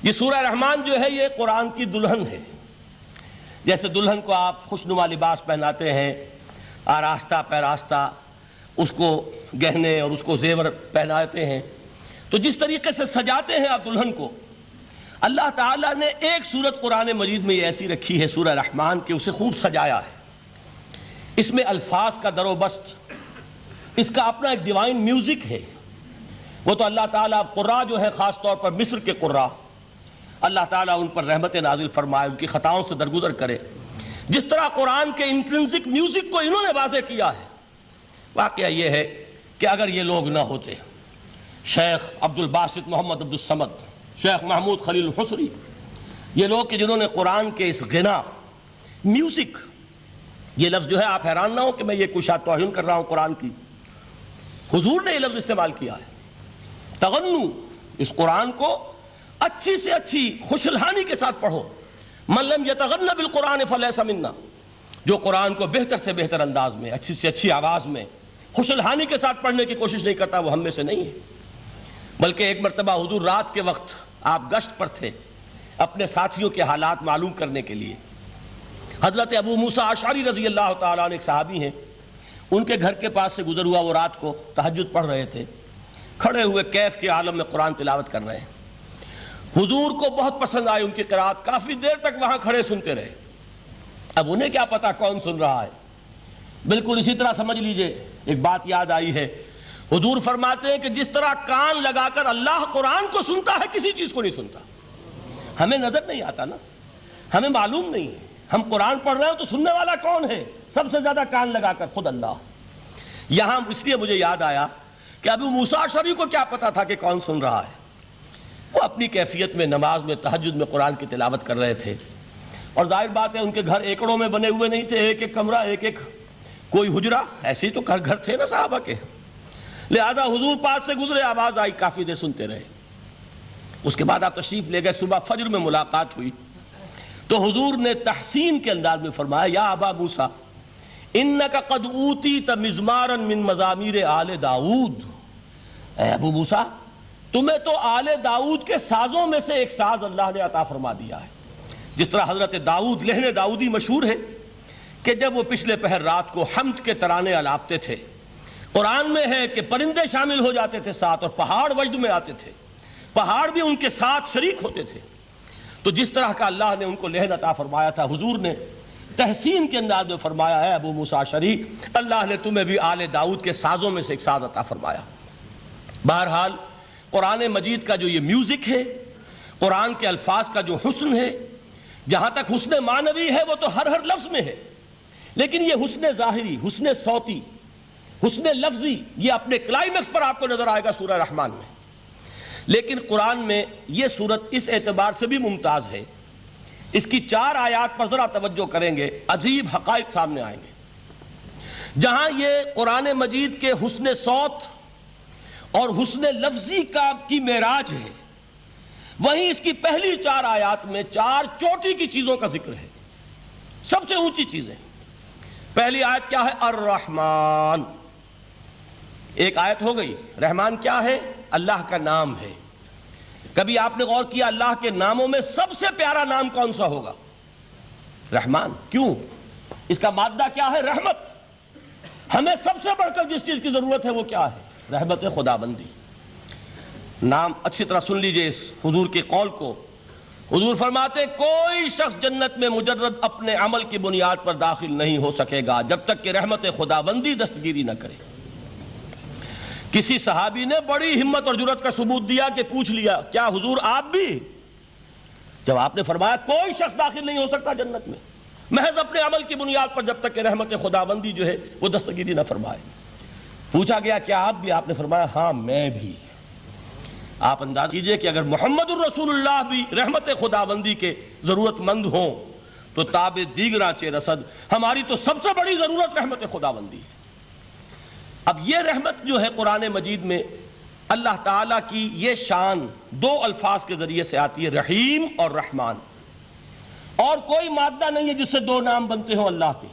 یہ سورہ رحمان جو ہے یہ قرآن کی دلہن ہے۔ جیسے دلہن کو آپ خوشنما لباس پہناتے ہیں، آراستہ پیراستہ اس کو گہنے اور اس کو زیور پہناتے ہیں، تو جس طریقے سے سجاتے ہیں آپ دلہن کو، اللہ تعالیٰ نے ایک سورت قرآن مجید میں یہ ایسی رکھی ہے سورہ رحمان کہ اسے خوب سجایا ہے۔ اس میں الفاظ کا در و بست، اس کا اپنا ایک ڈیوائن میوزک ہے۔ وہ تو اللہ تعالیٰ قراء جو ہے خاص طور پر مصر کے قراء، اللہ تعالیٰ ان پر رحمت نازل فرمائے، ان کی خطاؤں سے درگزر کرے۔ جس طرح قرآن کے انٹرنسک میوزک کو انہوں نے واضح کیا ہے، واقعہ یہ ہے کہ اگر یہ لوگ نہ ہوتے، شیخ عبد الباسط محمد عبد الصمد، شیخ محمود خلیل الحصری، یہ لوگ کہ جنہوں نے قرآن کے اس غنا، میوزک، یہ لفظ جو ہے آپ حیران نہ ہو کہ میں یہ کوئی شاید توہین کر رہا ہوں قرآن کی، حضور نے یہ لفظ استعمال کیا ہے، تغنو، اس قرآن کو اچھی سے اچھی خوشلحانی کے ساتھ پڑھو۔ من لم یتغن بالقرآن فلیس منا، جو قرآن کو بہتر سے بہتر انداز میں، اچھی سے اچھی آواز میں، خوشلحانی کے ساتھ پڑھنے کی کوشش نہیں کرتا، وہ ہم میں سے نہیں ہے۔ بلکہ ایک مرتبہ حضور رات کے وقت آپ گشت پر تھے اپنے ساتھیوں کے حالات معلوم کرنے کے لیے۔ حضرت ابو موسیٰ اشعری رضی اللہ تعالیٰ عنہ ایک صحابی ہیں، ان کے گھر کے پاس سے گزر ہوا، وہ رات کو تہجد پڑھ رہے تھے، کھڑے ہوئے کیف کے عالم میں قرآن تلاوت کر رہے ہیں۔ حضور کو بہت پسند آئی ان کی قرات، کافی دیر تک وہاں کھڑے سنتے رہے۔ اب انہیں کیا پتا کون سن رہا ہے، بالکل اسی طرح سمجھ لیجئے ایک بات یاد آئی ہے، حضور فرماتے ہیں کہ جس طرح کان لگا کر اللہ قرآن کو سنتا ہے، کسی چیز کو نہیں سنتا۔ ہمیں نظر نہیں آتا نا، ہمیں معلوم نہیں ہے، ہم قرآن پڑھ رہے ہیں تو سننے والا کون ہے؟ سب سے زیادہ کان لگا کر خود اللہ۔ یہاں اس لیے مجھے یاد آیا کہ ابو موسیٰ اشعری کو کیا پتا تھا کہ کون سن رہا ہے، وہ اپنی کیفیت میں نماز میں تہجد میں قرآن کی تلاوت کر رہے تھے، اور ظاہر بات ہے ان کے گھر ایکڑوں میں بنے ہوئے نہیں تھے، ایک ایک کمرہ، ایک ایک کوئی حجرہ، ایسے ہی تو گھر تھے نا صحابہ کے، لہذا حضور پاس سے گزرے، آواز آئی، کافی دیر سنتے رہے۔ اس کے بعد آپ تشریف لے گئے، صبح فجر میں ملاقات ہوئی تو حضور نے تحسین کے انداز میں فرمایا، یا ابا موسیٰ انک قد اوتیت مزمارا من مزامیر آل داؤد، اے ابو موسیٰ تمہیں تو آل داؤد کے سازوں میں سے ایک ساز اللہ نے عطا فرما دیا ہے۔ جس طرح حضرت داؤد، لہن داؤدی مشہور ہے کہ جب وہ پچھلے پہر رات کو حمد کے ترانے الاپتے تھے، قرآن میں ہے کہ پرندے شامل ہو جاتے تھے ساتھ، اور پہاڑ وجد میں آتے تھے، پہاڑ بھی ان کے ساتھ شریک ہوتے تھے۔ تو جس طرح کا اللہ نے ان کو لہن عطا فرمایا تھا، حضور نے تحسین کے انداز میں فرمایا ہے ابو موسیٰ اشعری، اللہ نے تمہیں بھی آل داؤد کے سازوں میں سے ایک ساز عطا فرمایا۔ بہرحال قرآن مجید کا جو یہ میوزک ہے، قرآن کے الفاظ کا جو حسن ہے، جہاں تک حسن معنوی ہے وہ تو ہر لفظ میں ہے، لیکن یہ حسن ظاہری، حسن صوتی، حسن لفظی، یہ اپنے کلائمیکس پر آپ کو نظر آئے گا سورہ رحمان میں۔ لیکن قرآن میں یہ سورت اس اعتبار سے بھی ممتاز ہے، اس کی 4 آیات پر ذرا توجہ کریں گے، عجیب حقائق سامنے آئیں گے۔ جہاں یہ قرآن مجید کے حسن صوت اور حسن لفظی کی معراج ہے، وہیں اس کی پہلی 4 آیات میں 4 چوٹی کی چیزوں کا ذکر ہے، سب سے اونچی چیزیں۔ پہلی آیت کیا ہے؟ الرحمن، ایک آیت ہو گئی۔ رحمان کیا ہے؟ اللہ کا نام ہے۔ کبھی آپ نے غور کیا اللہ کے ناموں میں سب سے پیارا نام کون سا ہوگا؟ رحمان۔ کیوں؟ اس کا مادہ کیا ہے؟ رحمت۔ ہمیں سب سے بڑھ کر جس چیز کی ضرورت ہے وہ کیا ہے؟ رحمت خداوندی۔ نام اچھی طرح سن لیجئے اس حضور کے قول کو۔ حضور فرماتے ہیں کوئی شخص جنت میں مجرد اپنے عمل کی بنیاد پر داخل نہیں ہو سکے گا جب تک کہ رحمت خداوندی دستگیری نہ کرے۔ کسی صحابی نے بڑی ہمت اور جرأت کا ثبوت دیا کہ پوچھ لیا، کیا حضور آپ بھی؟ جب آپ نے فرمایا کوئی شخص داخل نہیں ہو سکتا جنت میں محض اپنے عمل کی بنیاد پر جب تک کہ رحمت خداوندی جو ہے وہ دستگیری نہ فرمائے۔ پوچھا گیا کیا آپ بھی؟ آپ نے فرمایا ہاں میں بھی۔ آپ انداز کیجئے کہ اگر محمد الرسول اللہ بھی رحمت خداوندی کے ضرورت مند ہوں تو تاب دیگراں چہ رسد، ہماری تو سب سے بڑی ضرورت رحمت خداوندی ہے۔ اب یہ رحمت جو ہے قرآن مجید میں اللہ تعالیٰ کی یہ شان 2 الفاظ کے ذریعے سے آتی ہے، رحیم اور رحمان۔ اور کوئی مادہ نہیں ہے جس سے 2 نام بنتے ہوں اللہ کے،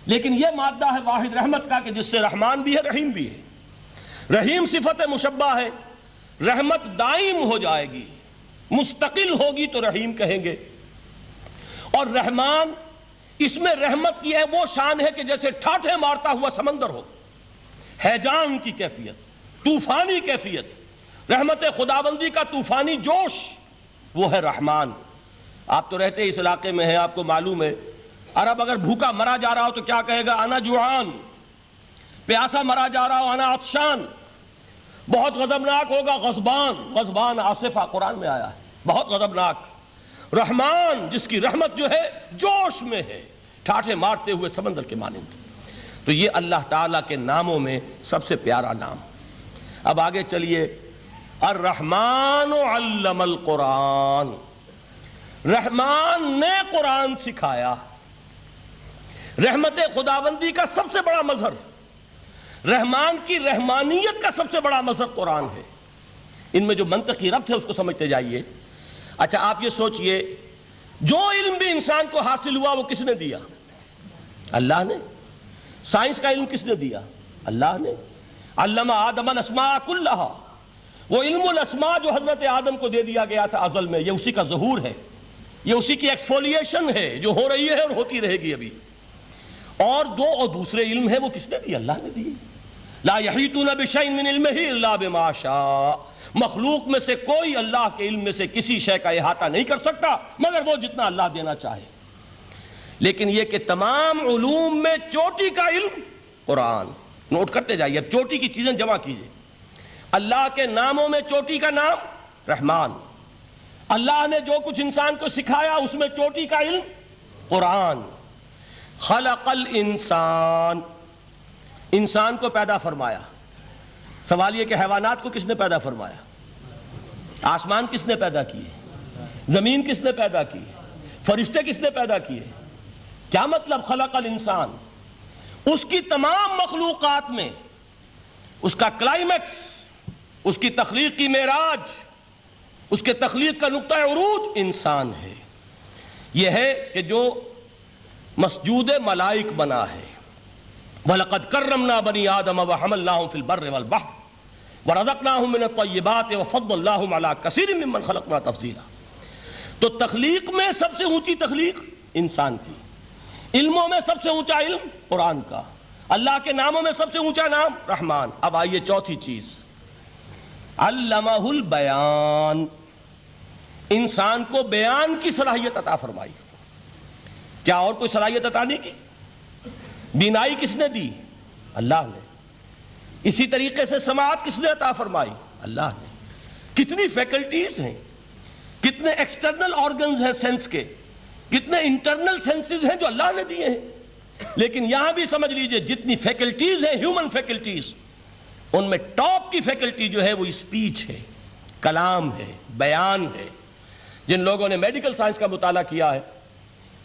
لیکن یہ مادہ ہے واحد رحمت کا کہ جس سے رحمان بھی ہے رحیم بھی ہے۔ رحیم صفت مشبہ ہے، رحمت دائم ہو جائے گی، مستقل ہوگی تو رحیم کہیں گے، اور رحمان اس میں رحمت کی ہے وہ شان ہے کہ جیسے ٹھاٹھے مارتا ہوا سمندر ہو، ہیجان کی کیفیت، طوفانی کیفیت، رحمت خداوندی کا طوفانی جوش، وہ ہے رحمان۔ آپ تو رہتے اس علاقے میں ہیں، آپ کو معلوم ہے عرب اگر بھوکا مرا جا رہا ہو تو کیا کہے گا؟ انا جوعان۔ پیاسا مرا جا رہا ہو انا عطشان۔ بہت غضبناک ہوگا، غضبان آصفہ قرآن میں آیا ہے، بہت غضبناک۔ رحمان جس کی رحمت جو ہے جوش میں ہے، ٹھاٹھے مارتے ہوئے سمندر کے مانند۔ تو یہ اللہ تعالیٰ کے ناموں میں سب سے پیارا نام۔ اب آگے چلیے، الرحمن علم القرآن، رحمان نے قرآن سکھایا۔ رحمت خداوندی کا سب سے بڑا مظہر، رحمان کی رحمانیت کا سب سے بڑا مظہر قرآن ہے۔ ان میں جو منطقی ربط ہے اس کو سمجھتے جائیے۔ اچھا آپ یہ سوچئے، جو علم بھی انسان کو حاصل ہوا وہ کس نے دیا؟ اللہ نے۔ سائنس کا علم کس نے دیا؟ اللہ نے۔ علم آدم الاسماء کلہا، وہ علم الاسماء جو حضرت آدم کو دے دیا گیا تھا ازل میں، یہ اسی کا ظہور ہے، یہ اسی کی ایکسفولیشن ہے جو ہو رہی ہے اور ہوتی رہے گی ابھی۔ اور دوسرے علم ہے وہ کس نے دیے؟ اللہ نے دیے۔ لا یحیطون بشیء من علمہ الا بما شاء، مخلوق میں سے کوئی اللہ کے علم میں سے کسی شے کا احاطہ نہیں کر سکتا مگر وہ جتنا اللہ دینا چاہے۔ لیکن یہ کہ تمام علوم میں چوٹی کا علم قرآن۔ نوٹ کرتے جائیے، اب چوٹی کی چیزیں جمع کیجئے۔ اللہ کے ناموں میں چوٹی کا نام رحمان، اللہ نے جو کچھ انسان کو سکھایا اس میں چوٹی کا علم قرآن۔ خلق الانسان، انسان کو پیدا فرمایا۔ سوال یہ کہ حیوانات کو کس نے پیدا فرمایا؟ آسمان کس نے پیدا کیے؟ زمین کس نے پیدا کی؟ فرشتے کس نے پیدا کیے؟ کیا مطلب خلق الانسان؟ اس کی تمام مخلوقات میں اس کا کلائمیکس، اس کی تخلیق کی معراج، اس کے تخلیق کا نقطہ عروج انسان ہے۔ یہ ہے کہ جو مسجود ملائک بنا ہے۔ وَلَقَدْ كَرَّمْنَا بَنِي آدَمَ وَحَمَلْنَاهُمْ فِي الْبَرِّ وَالْبَحْرِ وَرَزَقْنَاهُمْ مِنَ الطَّيِّبَاتِ وَفَضَّلْنَاهُمْ عَلَىٰ كَثِيرٍ مِّمَّنْ خَلَقْنَا تَفْضِيلًا۔ تو تخلیق میں سب سے اونچی تخلیق انسان کی، علموں میں سب سے اونچا علم قرآن کا، اللہ کے ناموں میں سب سے اونچا نام رحمان۔ اب آئیے چوتھی چیز، علمہ البیان، انسان کو بیان کی صلاحیت عطا فرمائی۔ کیا اور کوئی صلاحیت عطا نہیں کی؟ بینائی کس نے دی؟ اللہ نے۔ اسی طریقے سے سماعت کس نے عطا فرمائی؟ اللہ نے۔ کتنی فیکلٹیز ہیں، کتنے ایکسٹرنل آرگنز ہیں سینس کے، کتنے انٹرنل سینسز ہیں جو اللہ نے دیے ہیں۔ لیکن یہاں بھی سمجھ لیجئے جتنی فیکلٹیز ہیں ہیومن فیکلٹیز، ان میں ٹاپ کی فیکلٹی جو ہے وہ اسپیچ ہے، کلام ہے، بیان ہے۔ جن لوگوں نے میڈیکل سائنس کا مطالعہ کیا ہے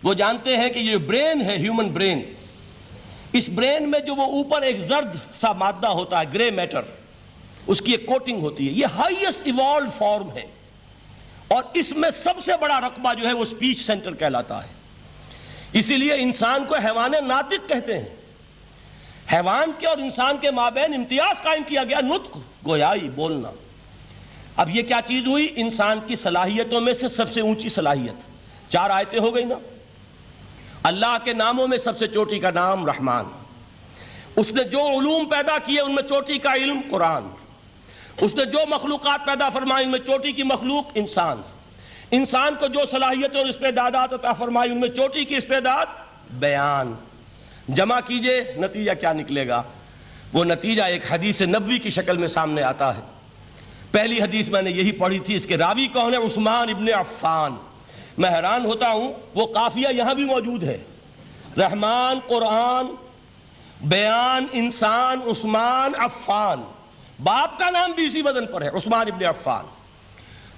وہ جانتے ہیں کہ یہ برین ہے، ہیومن برین، اس برین میں جو وہ اوپر ایک زرد سا مادہ ہوتا ہے، گرے میٹر، اس کی ایک کوٹنگ ہوتی ہے، یہ ہائیسٹ ایوالوڈ فارم ہے، اور اس میں سب سے بڑا رقبہ جو ہے وہ سپیچ سینٹر کہلاتا ہے۔ اسی لیے انسان کو حیوان ناطق کہتے ہیں۔ حیوان کے اور انسان کے مابین امتیاز قائم کیا گیا، نطق، گویائی، بولنا۔ اب یہ کیا چیز ہوئی؟ انسان کی صلاحیتوں میں سے سب سے اونچی صلاحیت۔ 4 آیتیں ہو گئی نا۔ اللہ کے ناموں میں سب سے چوٹی کا نام رحمان، اس نے جو علوم پیدا کیے ان میں چوٹی کا علم قرآن، اس نے جو مخلوقات پیدا فرمائی ان میں چوٹی کی مخلوق انسان، انسان کو جو صلاحیتیں اور استعدادات عطا فرمائی ان میں چوٹی کی استعداد بیان۔ جمع کیجئے، نتیجہ کیا نکلے گا؟ وہ نتیجہ ایک حدیث نبوی کی شکل میں سامنے آتا ہے۔ پہلی حدیث میں نے یہی پڑھی تھی، اس کے راوی کون ہے؟ عثمان ابن عفان۔ میں حیران ہوتا ہوں، وہ قافیہ یہاں بھی موجود ہے، رحمان، قرآن، بیان، انسان، عثمان، عفان، باپ کا نام بھی اسی وزن پر ہے، عثمان ابن عفان۔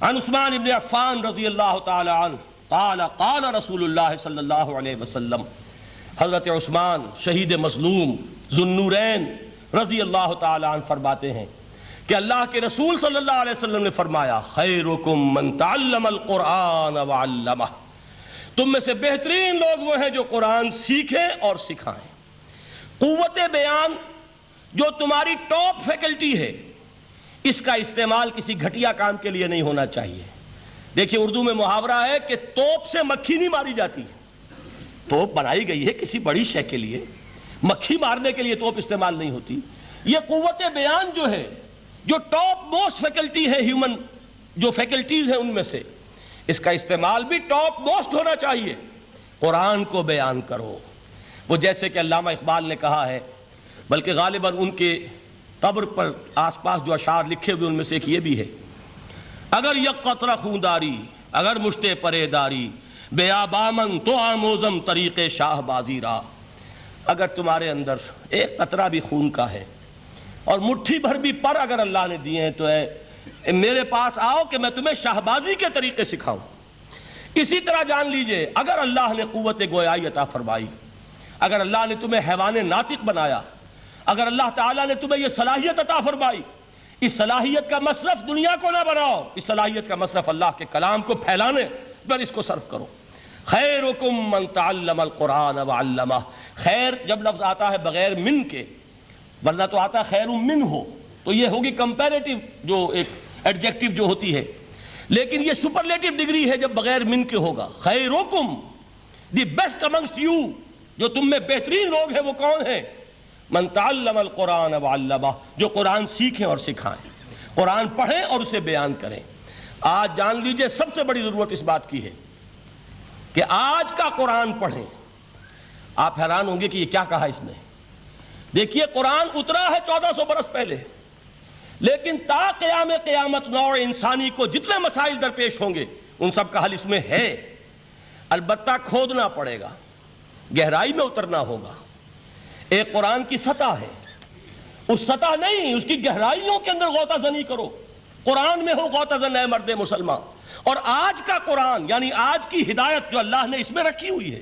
عن عثمان ابن عفان رضی اللہ تعالی عنہ قال قال رسول اللہ صلی اللہ علیہ وسلم، حضرت عثمان شہید مظلوم ذو النورین رضی اللہ تعالی عنہ فرماتے ہیں کہ اللہ کے رسول صلی اللہ علیہ وسلم نے فرمایا، خیرکم من تعلم القرآن وعلمہ، تم میں سے بہترین لوگ وہ ہیں جو قرآن سیکھیں اور سکھائیں۔ قوت بیان جو تمہاری ٹاپ فیکلٹی ہے، اس کا استعمال کسی گھٹیا کام کے لیے نہیں ہونا چاہیے۔ دیکھیے اردو میں محاورہ ہے کہ توپ سے مکھی نہیں ماری جاتی۔ توپ بنائی گئی ہے کسی بڑی شے کے لیے، مکھی مارنے کے لیے توپ استعمال نہیں ہوتی۔ یہ قوت بیان جو ہے، جو ٹاپ موسٹ فیکلٹی ہے ہیومن، جو فیکلٹیز ہیں ان میں سے، اس کا استعمال بھی ٹاپ موسٹ ہونا چاہیے۔ قرآن کو بیان کرو، وہ جیسے کہ علامہ اقبال نے کہا ہے، بلکہ غالباً ان کے قبر پر آس پاس جو اشعار لکھے ہوئے ان میں سے ایک یہ بھی ہے، اگر یک قطرہ خونداری اگر مشتے پرے داری بے آبامن تو آموزم طریق شاہ بازی را، اگر تمہارے اندر ایک قطرہ بھی خون کا ہے اور مٹھی بھر بھی پر اگر اللہ نے دیے ہیں تو میرے پاس آؤ کہ میں تمہیں شاہبازی کے طریقے سکھاؤں۔ اسی طرح جان لیجئے اگر اللہ نے قوت گویائی عطا فرمائی، اگر اللہ نے تمہیں حیوان ناطق بنایا، اگر اللہ تعالیٰ نے تمہیں یہ صلاحیت عطا فرمائی، اس صلاحیت کا مصرف دنیا کو نہ بناؤ، اس صلاحیت کا مصرف اللہ کے کلام کو پھیلانے پر اس کو صرف کرو۔ خیرکم من تعلم القرآن وعلمہ، خیر جب لفظ آتا ہے بغیر من کے، ورنہ تو آتا ہے خیر من ہو، تو یہ ہوگی کمپیریٹیو جو ایک ایڈجیکٹیو جو ہوتی ہے، لیکن یہ سپرلیٹیو ڈگری ہے جب بغیر من کے ہوگا۔ خیرکم، دی بیسٹ امنگسٹ یو، جو تم میں بہترین لوگ ہیں وہ کون ہیں؟ من تعلم القرآن وعلمہ، جو قرآن سیکھیں اور سکھائیں، قرآن پڑھیں اور اسے بیان کریں۔ آج جان لیجئے سب سے بڑی ضرورت اس بات کی ہے کہ آج کا قرآن پڑھیں۔ آپ حیران ہوں گے کہ یہ کیا کہا اس میں؟ دیکھیے قرآن اترا ہے 1400 برس پہلے، لیکن تا قیام قیامت نوع انسانی کو جتنے مسائل درپیش ہوں گے ان سب کا حل اس میں ہے، البتہ کھودنا پڑے گا، گہرائی میں اترنا ہوگا۔ ایک قرآن کی سطح ہے، اس سطح نہیں، اس کی گہرائیوں کے اندر غوطہ زنی کرو، قرآن میں ہو غوطہ زن اے مرد مسلمان۔ اور آج کا قرآن یعنی آج کی ہدایت جو اللہ نے اس میں رکھی ہوئی ہے